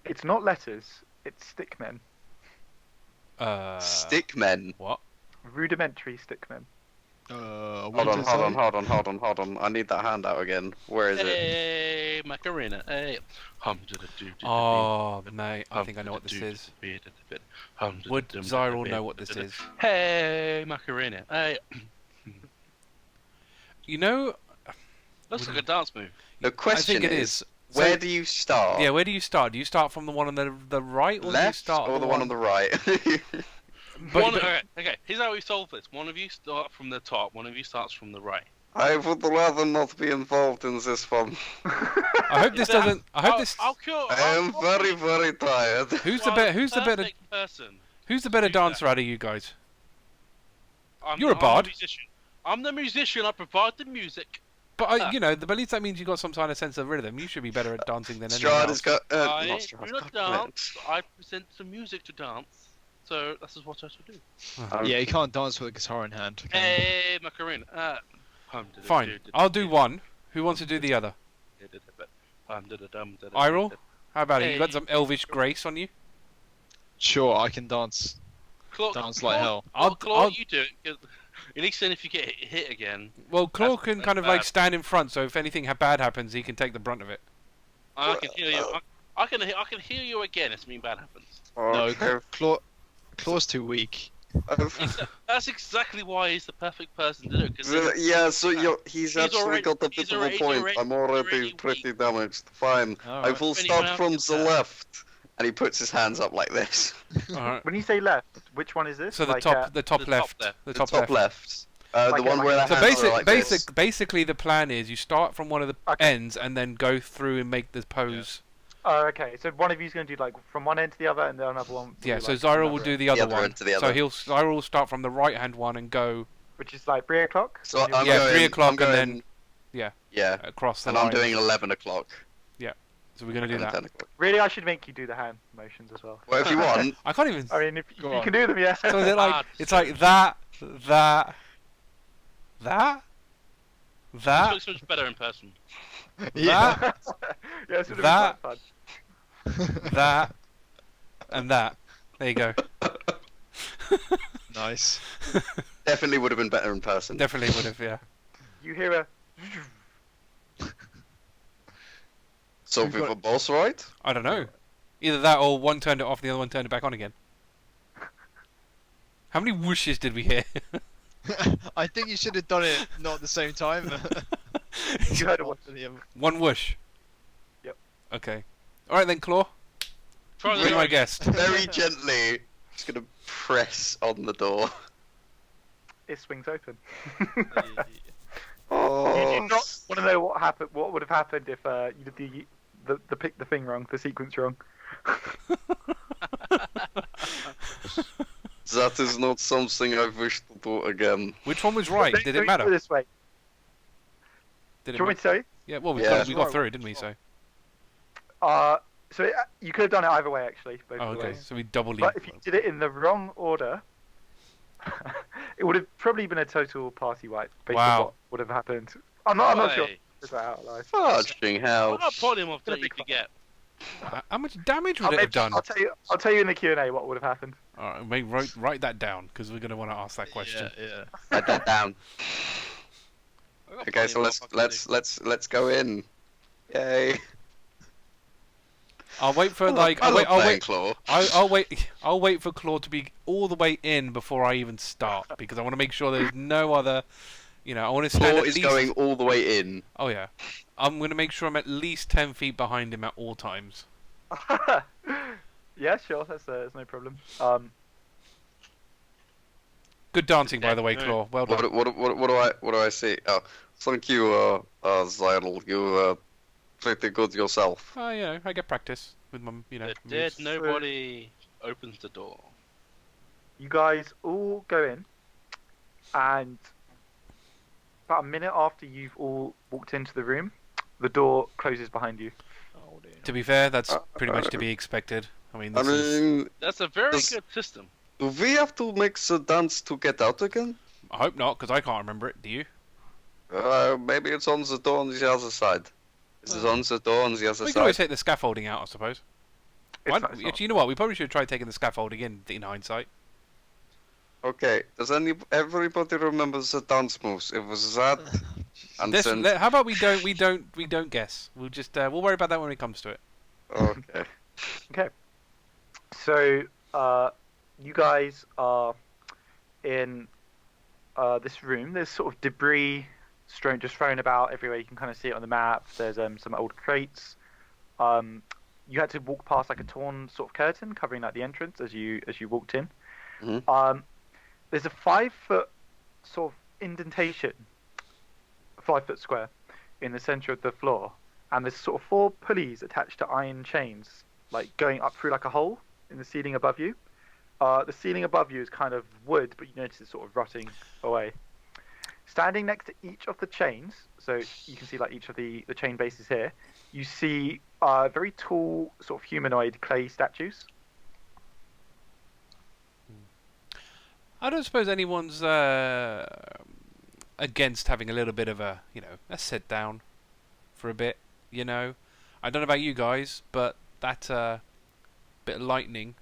It's not letters. It's stickmen. Stickmen. What? Rudimentary stickmen. Hold on. I need that handout again. Where is it? Hey, Macarena. Hey. Oh, mate, I think I know what this is. Would Xyril know what this is? Hey, Macarena. Hey. You know, Looks like a dance move. The question I think it is, is. where So- do you start? Yeah, where do you start? Do you start from the one on the right, or do you Left start or the one on the right? Okay, here's how we solve this. One of you start from the top, one of you starts from the right. I would rather not be involved in this one. I hope this doesn't. I hope this. I'll kill. I am very, very tired. Who's the better? person? Who's the better do that. dancer out of you guys? You're a I'm bard. the musician. I'm the musician. I provide the music. But at least that means you got some kind of sense of rhythm. You should be better at dancing than anyone Strahd else. has got. I Not do Strahd, not God, dance. I present some music to dance. So this is what I should do. Yeah, you can't dance with a guitar in hand. can you? Hey, Macarena. Fine. I'll do one. Who wants to do the other? Eirril? How about it? You got Hey. some elvish grace on you? Sure, I can dance. Dance like hell. Claw, you do it. 'Cause at least then if you get hit again, Well, Claw That's- can that's kind of like bad. stand in front, so if anything bad happens, he can take the brunt of it. I can heal you. I can heal you again if something bad happens. No, Claw's too weak. That's exactly why he's the perfect person to do it. 'Cause then- Yeah, so he's actually already- got a he's bit of a already- point. he's I'm already already pretty weak. damaged. Fine. I Alright. will Anyone start else from gets the that? left. And he puts his hands up like this. Alright. When you say left, which one is this? So the Like, top the top left. left. The The top, top left. The Like one a- where the So hands are like this. basically the plan is you start from one of the Okay. ends and then go through and make the pose. Oh, okay. So one of you's going to do like from one end to the other, and then another one. Yeah, do, so like, Xyril will another do end, the other other one. end to the So other. Xyril will start from the right hand one and go which is like 3 o'clock. So And you'll- I'm Yeah, going, 3 o'clock I'm going, and then- yeah. Yeah. across the And line. I'm doing 11 o'clock. So we're gonna do and that. 10 o'clock. Really, I should make you do the hand motions as well. Well, if you want. I can't even. I mean, if Go you on. can do them, yeah. So they're like it's like that. This looks much better in person. Yeah. Yeah, it's gonna be That- quite fun. that, and that. There you go. Nice. Definitely would have been better in person. Definitely would have. Yeah. You hear a. So with a boss, right? I don't know. Either that or one turned it off, the other one turned it back on again. How many whooshes did we hear? I think you should have done it not at the same time. You heard it once. One whoosh. Yep. Okay. All right then, Claw. Try Be the my door. guest. Very gently, just gonna press on the door. It swings open. Oh, You do not want to know what happened. What would have happened if you did the thing wrong, the sequence wrong? that is not something I wish to do again. Which one was right? Let Did me it put matter? This way. Did Do you want me to tell you? Yeah. Well, we Yeah. got through it, didn't we? So. So you could have done it either way, actually. Both Oh, of the okay. ways. So we double. But if you did it in the wrong order, it would have probably been a total party wipe based Wow. on what would have happened. I'm not sure. Hey, Is that out live? Fudging hell. what polymorph don't you forget? How much damage would it have done? I'll tell you in the Q&A what would have happened. All right, mate, write that down because we're gonna want to ask that question. Yeah. Write that down. I got Okay, so polymorph, let's go in. Yay. I'll wait for I like love I'll playing wait. Claw. I'll wait for Claw to be all the way in before I even start because I want to make sure there's no other. You know, I want to stand Claw at is least. going all the way in. Oh yeah, I'm gonna make sure I'm at least 10 feet behind him at all times. Yeah, sure. That's no problem. Good dancing, by the way, No. Claw. Well done. What do I see? Oh, thank you, Xyril. You pretty good yourself. Oh, you know, I get practice with my, The moves. dead nobody opens the door. You guys all go in, and about a minute after you've all walked into the room, the door closes behind you. Oh dear. To be fair, that's pretty much to be expected. I mean, I this is. mean, That's a very Does- good system. do we have to make the dance to get out again? I hope not, because I can't remember it. Do you? Maybe it's on the door on the other side. Is it on the door on the other We can always side? take the scaffolding out, I suppose. It's Why- not- it's not. actually, you know what? We probably should try taking the scaffolding in hindsight. Okay. Does everybody remember the dance moves? It was that, and then How about we don't guess. We'll just we'll worry about that when it comes to it. okay. Okay. So, you guys are in this room. There's sort of debris just thrown about everywhere. You can kind of see it on the map. There's some old crates. You had to walk past like a torn sort of curtain covering like the entrance as you walked in. Mhm. There's a 5-foot sort of indentation, 5-foot square, in the center of the floor, and there's sort of 4 pulleys attached to iron chains, like going up through like a hole in the ceiling above you. The ceiling above you is kind of wood, but you notice it's sort of rotting away. Standing next to each of the chains, so you can see like each of the chain bases here, you see very tall sort of humanoid clay statues. I don't suppose anyone's against having a little bit of a sit down for a bit. You know, I don't know about you guys, but that bit of lightning.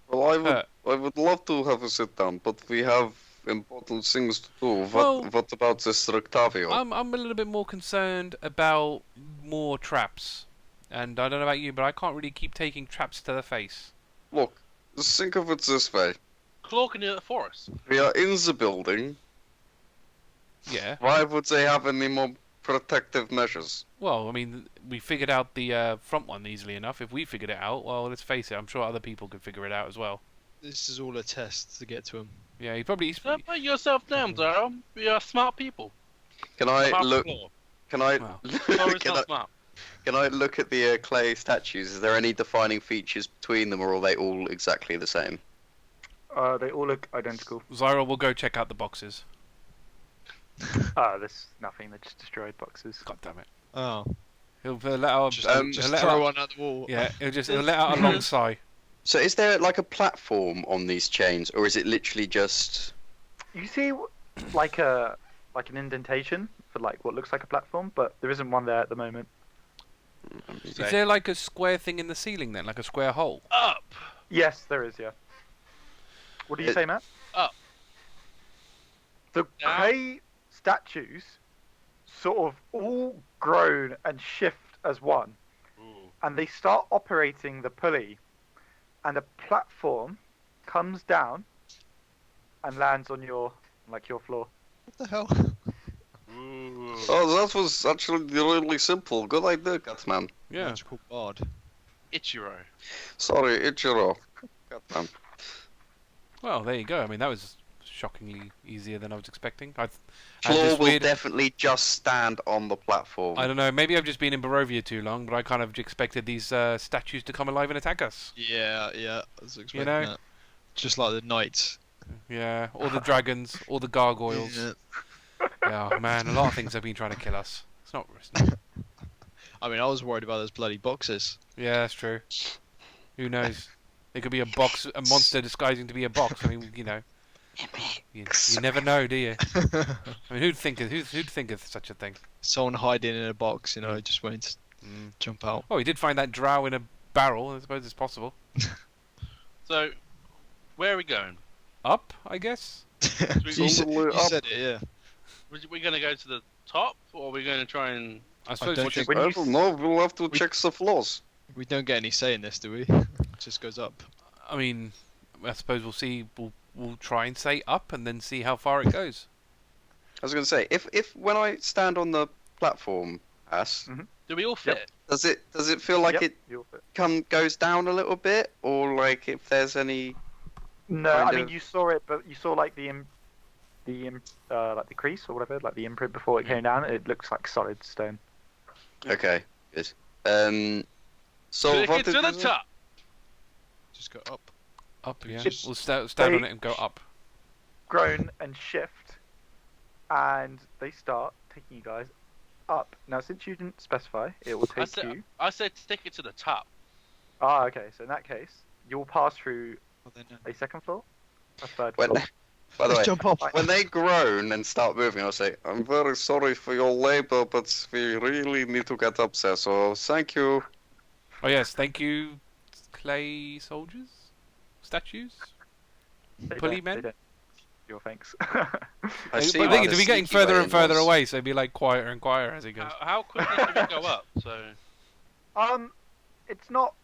Well, I would love to have a sit down, but we have important things to do. Well- What about this Rictavio? I'm a little bit more concerned about more traps, and I don't know about you, but I can't really keep taking traps to the face. Look, just think of it this way: Claw can do it for us. we are in the building. Yeah. Why would they have any more protective measures? Well, I mean, we figured out the front one easily enough. If we figured it out, well, let's face it, I'm sure other people could figure it out as well. This is all a test to get to him. Yeah, he probably. Don't put yourself down, Zara. We are smart people. Can I Apart from look? Claw. Can I? Wow. Claw is can, I not smart. can I look at the clay statues? Is there any defining features between them, or are they all exactly the same? They all look identical. Xyril will go check out the boxes. There's nothing. They're just destroyed boxes. God damn it. Oh, He'll let out. just, he'll just let throw out, one at the wall. Yeah, he'll let out a long sigh. So, is there like a platform on these chains, or is it literally just? You see, like an indentation for like what looks like a platform, but there isn't one there at the moment. Is there like a square thing in the ceiling then, like a square hole? Up. Yes, there is. Yeah. What do you say, Matt? Up. The Down. clay statues sort of all groan and shift as one, and they start operating the pulley, and a platform comes down and lands on your like your floor. What the hell? Ooh. Oh, that was actually really simple. Good idea, Catman. Yeah. Magical bard. Ichiro. Sorry, Ichiro. Catman. Well, there you go. I mean, that was shockingly easier than I was expecting. I had Floor this will weird. definitely just stand on the platform. I don't know. Maybe I've just been in Barovia too long, but I kind of expected these statues to come alive and attack us. Yeah, I was expecting know? that. Just like the knights. Yeah, or the dragons, or the gargoyles. Yeah. Yeah, man, a lot of things have been trying to kill us. It's not. I mean, I was worried about those bloody boxes. Yeah, that's true. Who knows? It could be a monster disguising to be a box. I mean, you never know, do you? I mean, who'd think of such a thing? Someone hiding in a box, just waiting to jump out. Oh, he did find that drow in a barrel. I suppose it's possible. So, where are we going? Up, I guess. you said it, yeah. We're going to go to the top, or are we going to try and... I suppose don't we should- think- I don't know. We'll have to check the floors. We don't get any say in this, do we? It just goes up. I mean, I suppose we'll see. We'll try and say up, and then see how far it goes. I was going to say, if when I stand on the platform, Haiss, Do we all fit? does it feel like Yep, it you'll fit. goes down a little bit, or like if there's any? No, kind I mean of- you saw it, but you saw like the crease or whatever, like the imprint before it came down. It looks like solid stone. Okay, good. So Click what it to did the you- top! Just go up. Up, yeah. Just- We'll stand they- on it and go up. Groan and shift, and they start taking you guys up. Now, since you didn't specify, it will I take said, you. I said stick it to the top. Ah, okay. So in that case, you'll pass through Well, then, a second floor, a third When, floor. by the way, jump up. when they groan and start moving, I'll say, "I'm very sorry for your labor, but we really need to get up there. So thank you." Oh yes, thank you, clay soldiers, statues. They pulley don't- men? they don't- Your thanks. I see But the why thing is, the we're getting sneaky further way and further was. away, so it'd be like quieter and quieter as it goes. How quickly do we go up? So, It's not.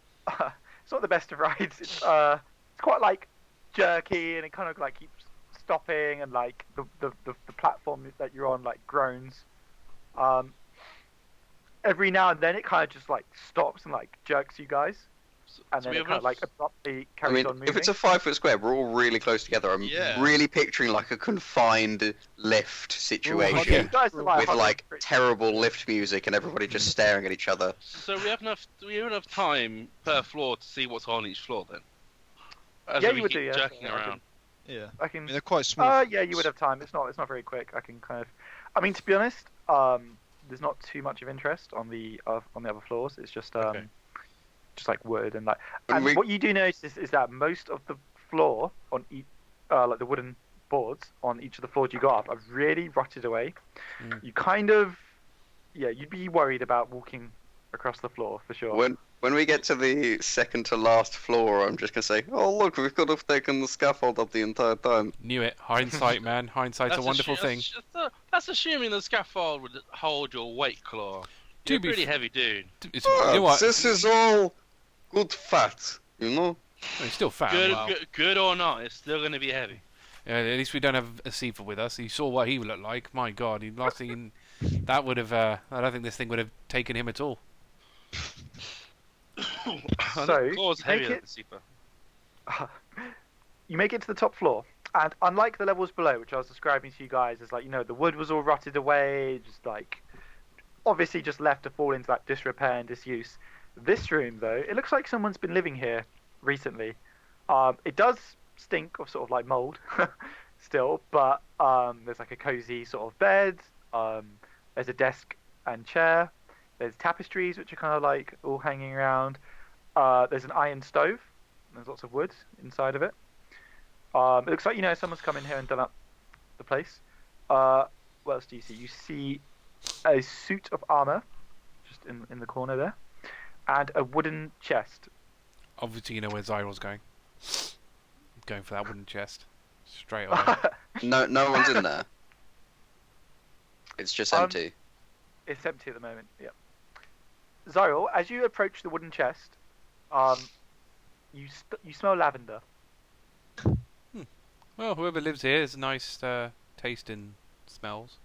It's not the best of rides. It's quite like jerky, and it kind of like keeps stopping, and like the platform that you're on like groans. Every now and then it kind of just like stops and like jerks you guys, and so then we it have kind of enough- like abruptly I carries mean, on moving. if it's a 5-foot square, we're all really close together. I'm Yeah. really picturing like a confined lift situation okay. You guys are, like, with hovering like pretty- terrible lift music and everybody just staring at each other. so we have enough time per floor to see what's on each floor then? As Yeah, we you would keep do, yeah. jerking Yeah, I around. Yeah. I I can. mean, they're quite small. Yeah, you would have time. It's not very quick. I can kind of. I mean, to be honest, there's not too much of interest on the other floors. It's just Okay. just like wood and like. When And we- what you do notice is that most of the floor on each, like the wooden boards on each of the floors you go up, are really rotted away. Mm. You kind of, yeah, you'd be worried about walking across the floor for sure. When we get to the second to last floor, I'm just gonna say, "Oh look, we could have taken the scaffold up the entire time." Knew it. Hindsight, man. Hindsight's a wonderful thing. That's assuming the scaffold would hold your weight, Claw. To You're a be pretty f- heavy dude. It's, you know what? This is all good fat, you know. It's still fat. Good, wow. good or not, it's still going to be heavy. Yeah, at least we don't have a Sifa with us. You saw what he looked like. My God, he last thing that would have. I don't think this thing would have taken him at all. So, Claw's you heavier make than it- the Seeper. You make it to the top floor, and unlike the levels below, which I was describing to you guys as like, the wood was all rotted away, just like obviously just left to fall into like disrepair and disuse. This room, though, it looks like someone's been living here recently. It does stink of sort of like mold still, but there's like a cozy sort of bed. There's a desk and chair. There's tapestries which are kind of like all hanging around. There's an iron stove. There's lots of wood inside of it. It looks like someone's come in here and done up the place. What else do you see? You see a suit of armor, just in the corner there, and a wooden chest. Obviously, you know where Xyril's going. Going for that wooden chest. Straight away. No one's in there. It's just empty. It's empty at the moment. Yeah. Xyril, as you approach the wooden chest, you smell lavender. Well, whoever lives here is a nice tasting smells.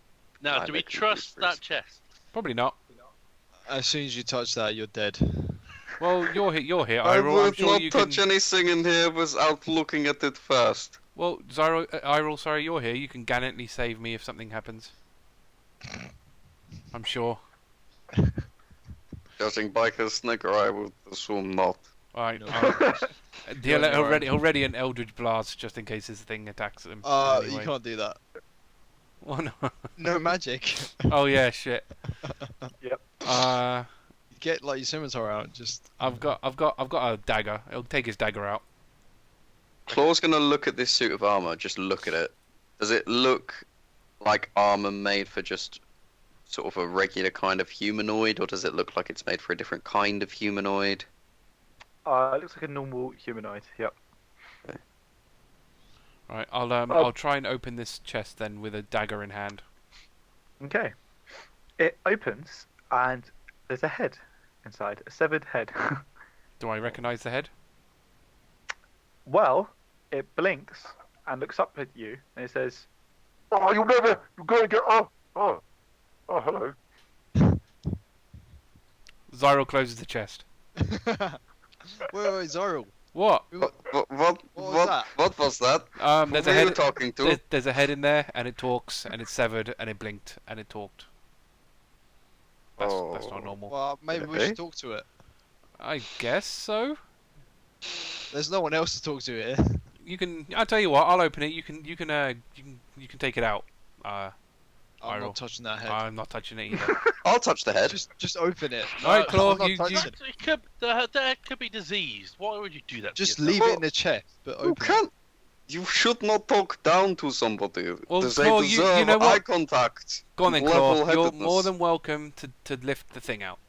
Now, I do we bet you trust do, that chest? Probably not. As soon as you touch that, you're dead. Well, you're here. You're here. I Iroh. I'm would sure not you touch can. anything in here without looking at it first. Well, Iroh, sorry, you're here. You can gallantly save me if something happens. I'm sure. Judging by his snicker, I would assume not. Alright. No. Already an Eldritch Blast just in case this thing attacks him. You Anyway. can't do that. Oh no. No magic. Oh yeah, shit. Yep. Get like your scimitar out. Just. I've got a dagger. It'll take his dagger out. Claw's gonna look at this suit of armor, just look at it. Does it look like armor made for just sort of a regular kind of humanoid, or does it look like it's made for a different kind of humanoid? It looks like a normal humanoid. Yep. Right, I'll try and open this chest then with a dagger in hand. Okay. It opens and there's a head inside, a severed head. Do I recognise the head? Well, it blinks and looks up at you and it says, "Oh, you're gonna get. Oh, hello." Xyril closes the chest. Wait, Xyril. What? What was that? There's Who a were you head. talking to? There's a head in there, and it talks, and it's severed, and it blinked, and it talked. That's not normal. Well, maybe we Okay. should talk to it. I guess so. There's no one else to talk to here. You can. I'll tell you what. I'll open it. You can take it out. I'm Iroh. not touching that head. I'm not touching it either. I'll touch the head. Just open it. Alright, Claw, I'm not you- touching you- it. The head could be diseased. Why would you do that? to Just yourself? leave it in the chest, but You open it. can't. You should not talk down to somebody. Well, they Claw, you deserve know what? eye contact. Go on then, and Claw. You're level-headedness. more than welcome to lift the thing out.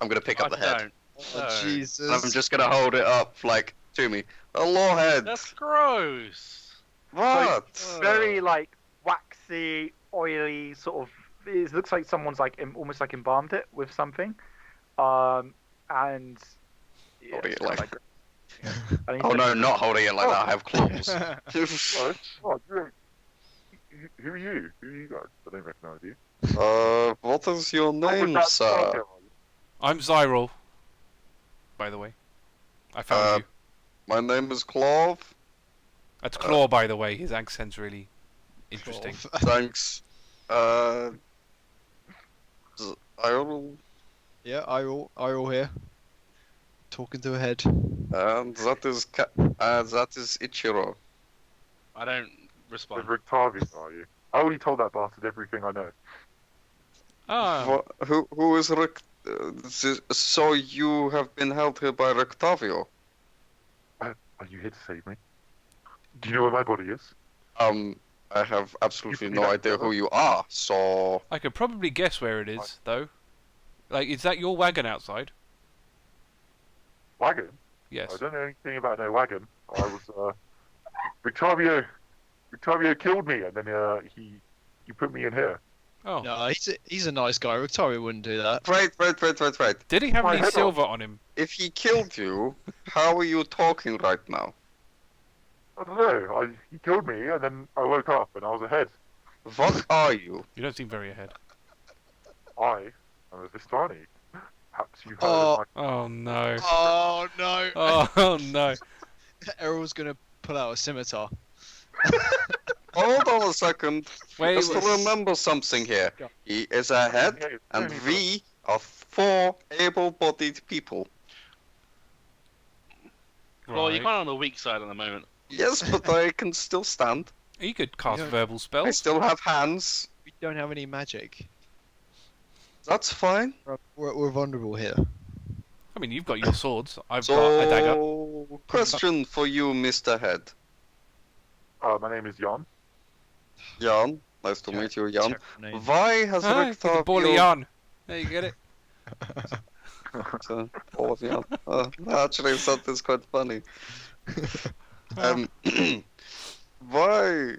I'm gonna pick up the head. Don't. Oh, No. Jesus. And I'm just gonna hold it up, like, to me. Hello, head. That's gross. What? Very like waxy, oily sort of. It looks like someone's like almost like embalmed it with something, and yeah, Holding it's it like- kinda yeah. And he Oh said, no, not holding it like that. I have claws. Who are you? Who are you guys? I don't recognise you. What is your Oh, name, was that sir? Sparker? I'm Xyril. By the way, I found you. My name is Clove. That's Claw, by the way. His accent's really interesting. Thanks. Eirril, Yeah, Iroh here. Talking to a head. and that is Ichiro. I don't With respond. Rictovstein, are you? I already told that bastard everything I know. Ah, Who is Rick? So you have been held here by Rictavio? Are you here to save me? Do you know where my body is? I have absolutely You no forget idea that. who you are. So I could probably guess where it is, though. Like, is that your wagon outside? Wagon? Yes. I don't know anything about no wagon. I was, Victorio killed me, and then, he put me in here. Oh. No, he's a nice guy. Victoria wouldn't do that. wait. Did he have My any head silver on him? If he killed you, how are you talking right now? I don't know. He killed me, and then I woke up, and I was ahead. What are you? You don't seem very ahead. I am a Vistani. Perhaps you heard Oh. of my... Oh no. Oh no! Oh no. Errol's gonna pull out a scimitar. Hold on a second. Wait. Just to remember something here. He is a head, and we are 4 able-bodied people. Well, you're Right. kind of on the weak side at the moment. Yes, but I can still stand. You could cast Yeah. verbal I spells. still have hands. We don't have any magic. That's fine. We're vulnerable here. I mean, you've got your swords. I've got a dagger. So, question for you, Mr. Head. My name is Jan. Jan, nice to meet you, Jan. Terrible name. Why has Ah, it's a ball of Rictavio... yarn. There you get it. Ball of yarn. Actually, that is quite funny. Why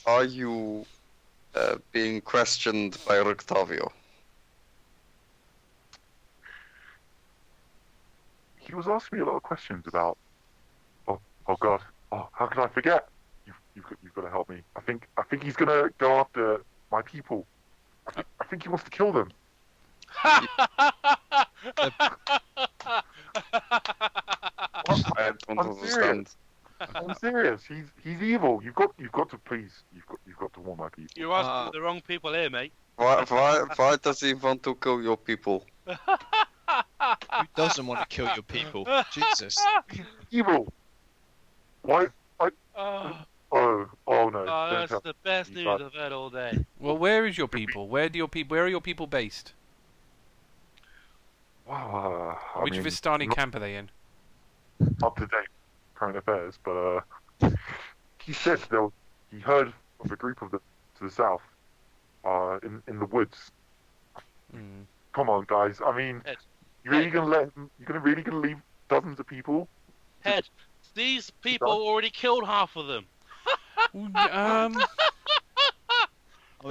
are you being questioned by Rictavio? He was asking me a lot of questions about... Oh God. Oh, how could I forget? you've got to help me. I think he's gonna go after my people. I think he wants to kill them. I don't I'm understand. I'm serious. He's evil. You've got to please. You've got to warn my people. You're asking the wrong people here, mate. Why does he want to kill your people? Who doesn't want to kill your people? Jesus. Evil. Why? Oh, Oh no. Don't that's tell the best me. news I've heard all day. Well, where is your people? Where are your people based? Wow. Which Vistani camp are they in? Up to date current affairs, but he said he heard of a group of them to the south, in the woods. Hmm. Come on, guys. I mean, Ed, you really Ed. gonna let him? You're really gonna leave dozens of people? Head, these people already killed half of them. I mean,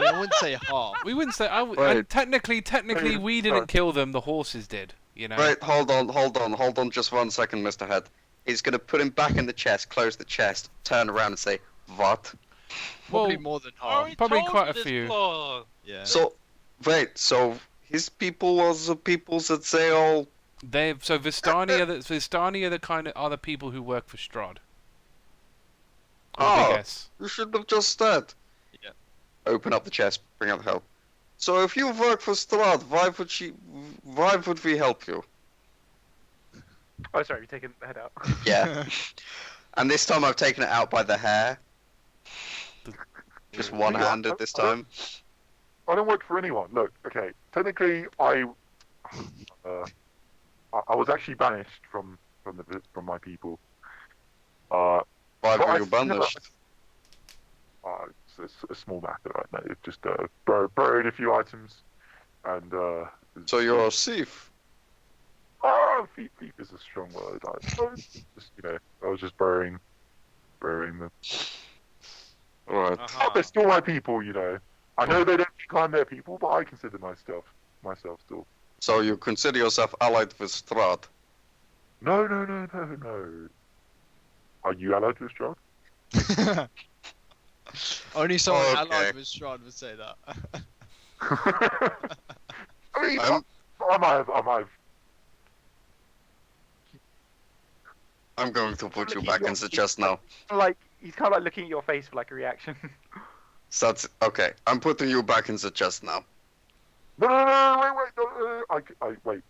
I wouldn't say half. We wouldn't say. Wait. And technically, we didn't kill them. The horses did. You know. Wait, hold on, just 1 second, Mr. Head. He's gonna put him back in the chest, close the chest, turn around and say, "What?" Probably Well, more than I half. already Probably told quite you a this few. before. Yeah. So, wait, so his people was the people that they all... Vistani are the kind of other people who work for Strahd. Oh. Big S. You should have just said. Yeah. Open up the chest, bring out the help. So if you work for Strahd, why would we help you? Oh, sorry, you're taking the head out. Yeah. And this time I've taken it out by the hair. Just one-handed this time. I don't work for anyone. Look, okay. Technically, I was actually banished from my people. Why But were I you still- banished? It's a small matter right now. It just buried a few items, and So you're a thief. thief is a strong word. I was just burying them. Alright. Uh-huh. They're still my people, you know. I know they don't claim they're people, but I consider myself still. So you consider yourself allied with Strahd? No. Are you allied with Strahd? Only someone Okay. allied with Strahd would say that. I mean, I'm- I might have. I'm going to put you back in the chest now. Like he's kind of like looking at your face for like a reaction. So that's okay. I'm putting you back in the chest now. No,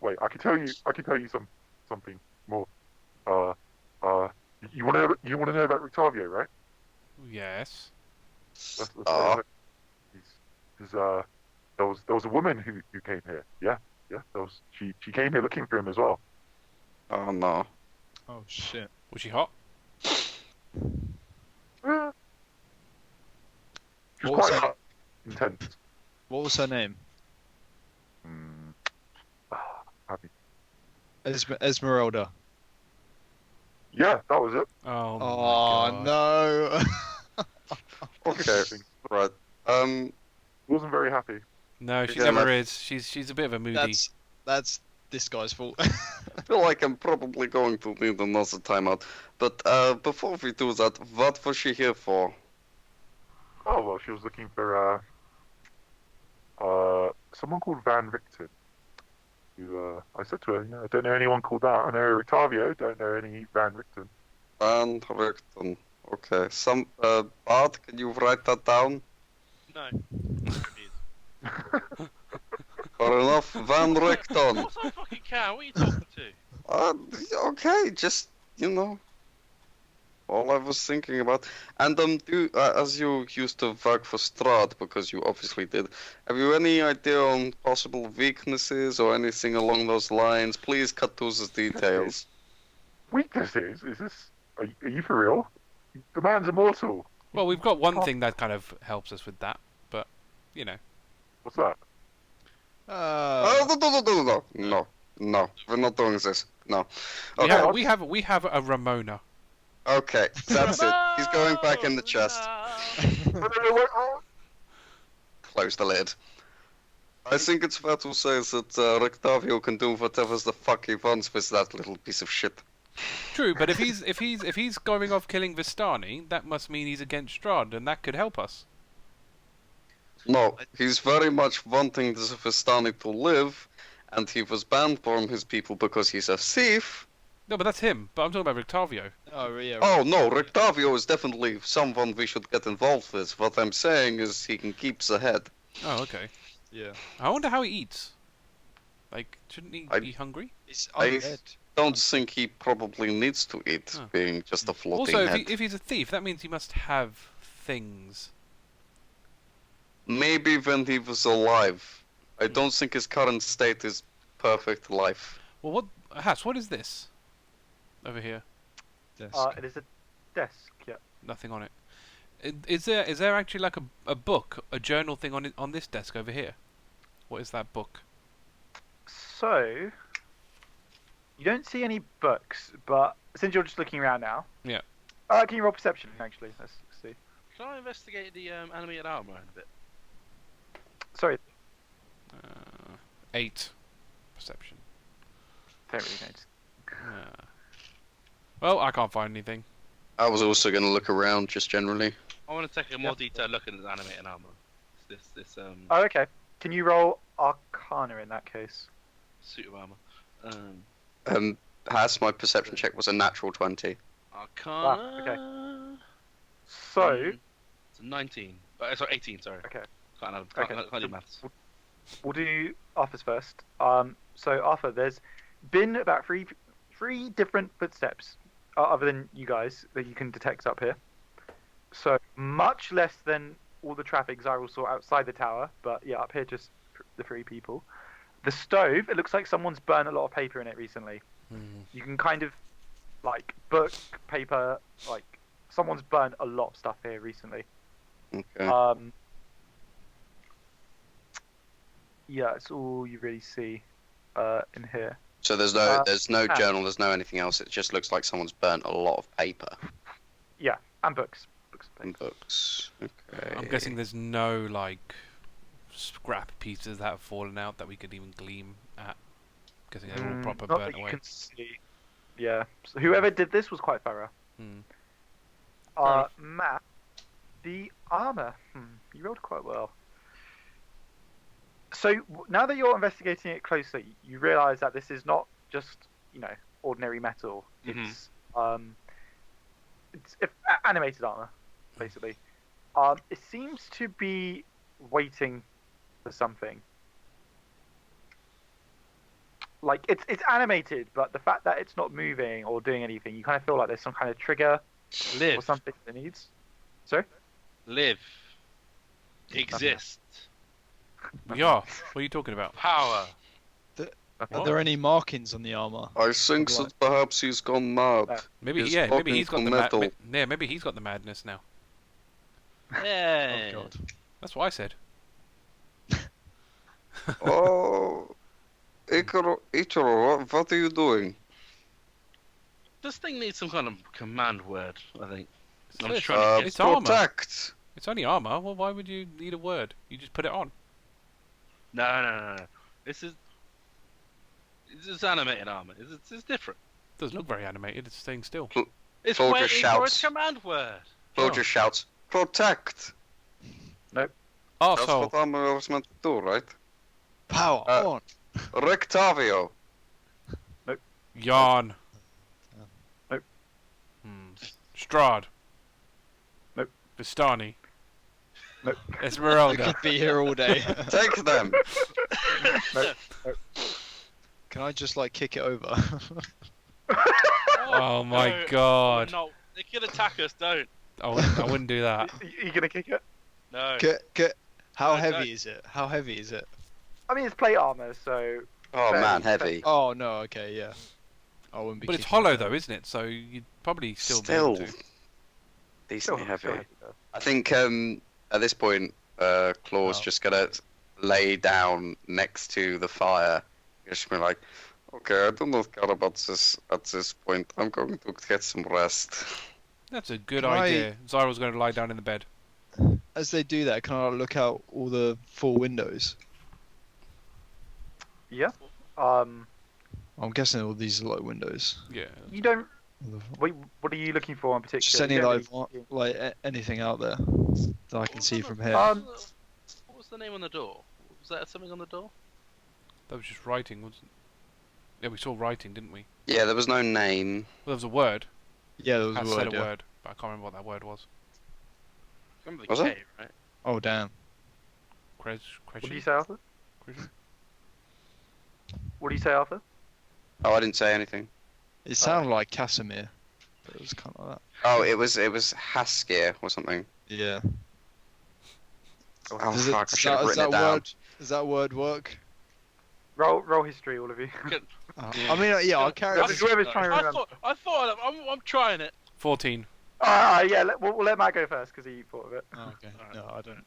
wait. I can tell you something more. You want to know about Rictavio, right? Yes. That's what there was a woman who came here. Yeah. She came here looking for him as well. Oh no. Oh shit. Was she hot? Yeah. She What was was quite intense. What was her name? Happy. Esmeralda. Yeah, that was it. Oh, my Oh God. no. Okay. Right. Wasn't very happy. No, she Yeah, never my- is. She's a bit of a moody. That's this guy's fault. I feel like I'm probably going to need another timeout. But before we do that, what was she here for? Oh well, she was looking for someone called Van Richten. Who I said to her, I don't know anyone called that. I know Rictavio, don't know any Van Richten. Van Richten. Okay. Bart, can you write that down? No. Fair enough. Van Richten. Of course I fucking can. What are you talking to? Okay, just, all I was thinking about. And as you used to work for Strahd, because you obviously did, have you any idea on possible weaknesses or anything along those lines? Please cut to the details. Weaknesses? Is this? Are you for real? The man's immortal. Well, we've got one thing that kind of helps us with that, but What's that? No, we're not doing this. No. we Okay, have we have a Ramona. okay, that's it. He's going back in the chest. No, wait, oh. Close the lid. I think it's fair to say that Rictavio can do whatever the fuck he wants with that little piece of shit. True, but if he's going off killing Vistani, that must mean he's against Strahd, and that could help us. No, he's very much wanting the Vistani to live, and he was banned from his people because he's a thief. No, but that's him. But I'm talking about Rictavio. Oh yeah. Oh no, Rictavio is definitely someone we should get involved with. What I'm saying is he can keep the head. Oh, okay. Yeah. I wonder how he eats. Like, shouldn't he I- be hungry? It's I- undead. Don't think he probably needs to eat, Oh. being just a floating Also, head. if he's a thief, that means he must have things. Maybe when he was alive. I don't think his current state is perfect life. Well, what? Haiss, what is this? Over here, Desk. It is a desk. Yeah. nothing on it. Is there actually like a book, a journal thing on this desk over here? What is that book? So, you don't see any books, but since you're just looking around now. Yeah. Can you roll perception, actually? Let's see. Can I investigate the animated armor in a bit? Sorry, 8 perception. don't really notice. Well, I can't find anything. I was also going to look around, just generally. I want to take a more detailed look at the animated armor. Oh, okay. Can you roll Arcana in that case? Suit of armor. Haiss, my perception check was a natural 20. Arcana. So, It's a 19. Sorry, 18. Sorry. okay. Can't do maths. We'll do Arthur's first. So Arthur, there's been about three different footsteps other than you guys that you can detect up here. So much less than all the traffic Xyril saw outside the tower, but yeah, up here just the 3 people. The stove, it looks like someone's burned a lot of paper in it recently. You can kind of like book paper, like someone's burned a lot of stuff here recently. Okay. Yeah, it's all you really see in here. So there's no journal, there's no anything else. It just looks like someone's burnt a lot of paper Yeah, and books. and books. Okay. I'm guessing there's no like scrap pieces that have fallen out that we could even gleam at. Guessing they're all proper Not burnt that you away. can see. Yeah. So whoever did this was quite thorough. Hmm. Matt, the armor. You rolled quite well. So now that you're investigating it closely, you realise that this is not just ordinary metal. It's animated armor, basically. It seems to be waiting for something. Like it's animated, but the fact that it's not moving or doing anything, you kind of feel like there's some kind of trigger or Live. something that it needs. Sorry? Live. Exist. Yeah. What are you talking about? Power. Are there any markings on the armor? I think that perhaps he's gone mad. Maybe He's maybe he's got fucking the metal. maybe he's got the madness now. Yeah. Oh god. That's what I said. Oh, Ichiro, what are you doing? This thing needs some kind of command word, I think. I'm It's just trying to get... It's armor. Protect. It's only armor. Well, why would you need a word? You just put it on. No. This is animated armor. It's different. It doesn't look very animated. It's staying still. It's Soldier waiting for shouts. its command word. Flo Oh. just shouts, protect. That's Arsehole. what armor was meant to do, right? Power on. Rictavio. Yarn. Nope. Strahd. Nope. Vistani. Nope. I Esmeralda. could be here all day. Take them. Can I just like kick it over? Oh my No, god. No, they could attack us. Don't. I wouldn't do that. You gonna kick it? No. How No, heavy no. is it? How heavy is it? I mean, it's plate armor, so Oh Fair. man, heavy. Oh no, okay, yeah. I wouldn't be. But it's kicking hollow it. though, isn't it? So you'd probably still be Still able to. decently heavy. still though. I think at this point, Claw's Oh. just gonna lay down next to the fire. Just be like, okay, I do not care about this at this point. I'm going to get some rest. That's a good Can I- idea. Xyril's going to lie down in the bed. As they do that, can I look out all the 4 windows? Yeah. I'm guessing all these are like windows. Yeah. You don't What are you looking for in particular? Just any You don't anything out there that I can see from here. What was the name on the door? Was that something on the door? That was just writing, wasn't it? Yeah, we saw writing, didn't we? Yeah, there was no name. Well, there was a word. Yeah, there was I a said word. a Yeah. word, but I can't remember what that word was. Remember the Was K, it? right? Oh damn. What do you say, Arthur? What do you say, Arthur? Oh, I didn't say anything. It sounded like Casimir. But it was kind of like that. Oh, it was Haskir or something. Yeah. Oh Does fuck! I should have written it down. Does that word work? Roll history, all of you. I mean, yeah, I'll carry on. Whoever's trying to remember. I'm trying it. 14. Yeah, we'll let Matt go first because he thought of it. Oh, okay. Alright. No, I don't.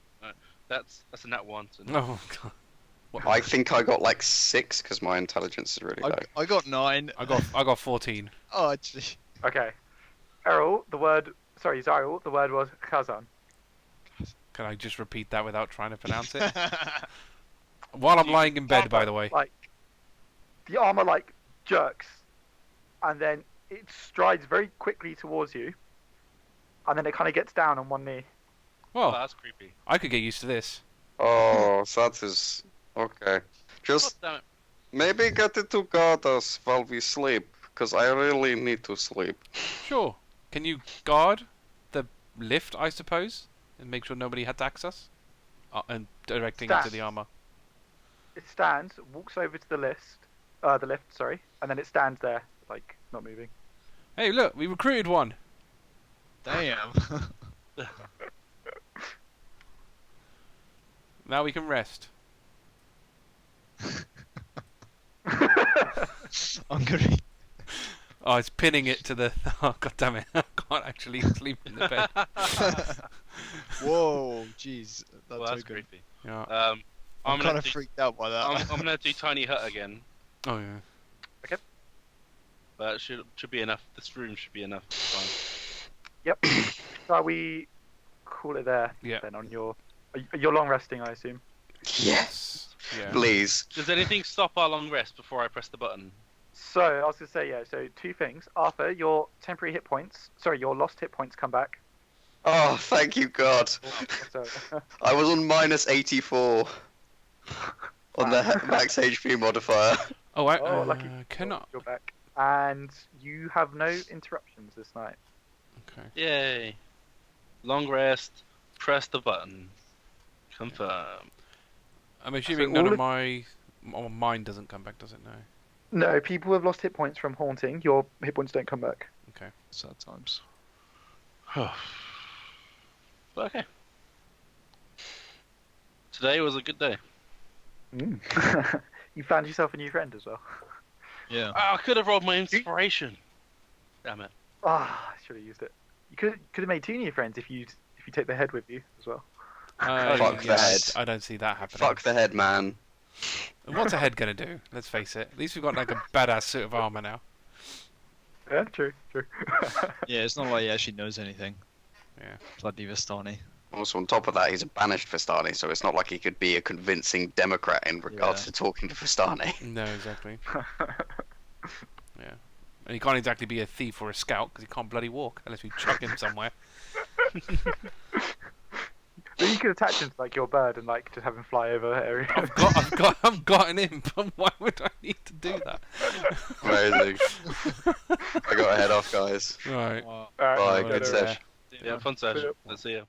That's a nat 1. So no. Oh god. I think I got like 6 because my intelligence is really low. I got 9. I got 14. Oh, actually. Okay. Eirril, Xyril, the word was Khazan. Can I just repeat that without trying to pronounce it? While I'm lying in bed, by the way. Like, the armor, like, jerks, and then it strides very quickly towards you, and then it kind of gets down on one knee. Oh, Well, that's creepy. I could get used to this. Oh, that is okay. Just Oh, damn it. maybe get it to guard us while we sleep, because I really need to sleep. Sure. Can you guard the lift, I suppose? And make sure nobody had to access? And directing it to the armor. It stands, walks over to the lift, and then it stands there, like, not moving. Hey, look, we recruited one. Damn. Now we can rest. I'm gonna. Oh, it's pinning it to the... Oh, god damn it. I can't actually sleep in the bed. Whoa, jeez, that's Well, so that's good. creepy. Yeah. I'm I'm kind of freaked out by that. I'm gonna do tiny hut again, Oh, yeah. but it should be enough. This room should be enough. It's fine. Yep. Shall we call it there? Yeah. Then on your... You're long resting, I assume. Yes, Yeah. please. Does anything stop our long rest before I press the button? So, I was going to say, yeah, so 2 things. Arthur, your your lost hit points come back. Oh, thank you, God. So, I was on minus 84 on the max HP modifier. Oh, lucky. cannot... You're back. And you have no interruptions this night. Okay. Yay! Long rest. Press the button. Confirm. I'm assuming all none of of- my... mine doesn't come back, does it? No. No, people who have lost hit points from haunting, your hit points don't come back. Okay. Sad times. But okay. Today was a good day. You found yourself a new friend as well. Yeah. Oh, I could have rolled my inspiration. Damn it. Ah, I should have used it. You could have made 2 new friends if you take the head with you as well. Fuck the head. I don't see that happening. Fuck the head, man. What's a head gonna do? Let's face it. At least we've got like a badass suit of armor now. Yeah, true. Yeah, it's not like he actually knows anything. Yeah. Bloody Vistani. Also, on top of that, he's a banished Vistani, so it's not like he could be a convincing Democrat in regards Yeah. to talking to Vistani. No, exactly. Yeah. And he can't exactly be a thief or a scout because he can't bloody walk unless we chuck him somewhere. But you could attach him to like your bird and like just have him fly over areas. I've got an imp. Why would I need to do that? Amazing. I got a head off, guys. Right. Wow. Alright, Bye, go good to- session. Yeah, fun session. Yeah. Let's see you.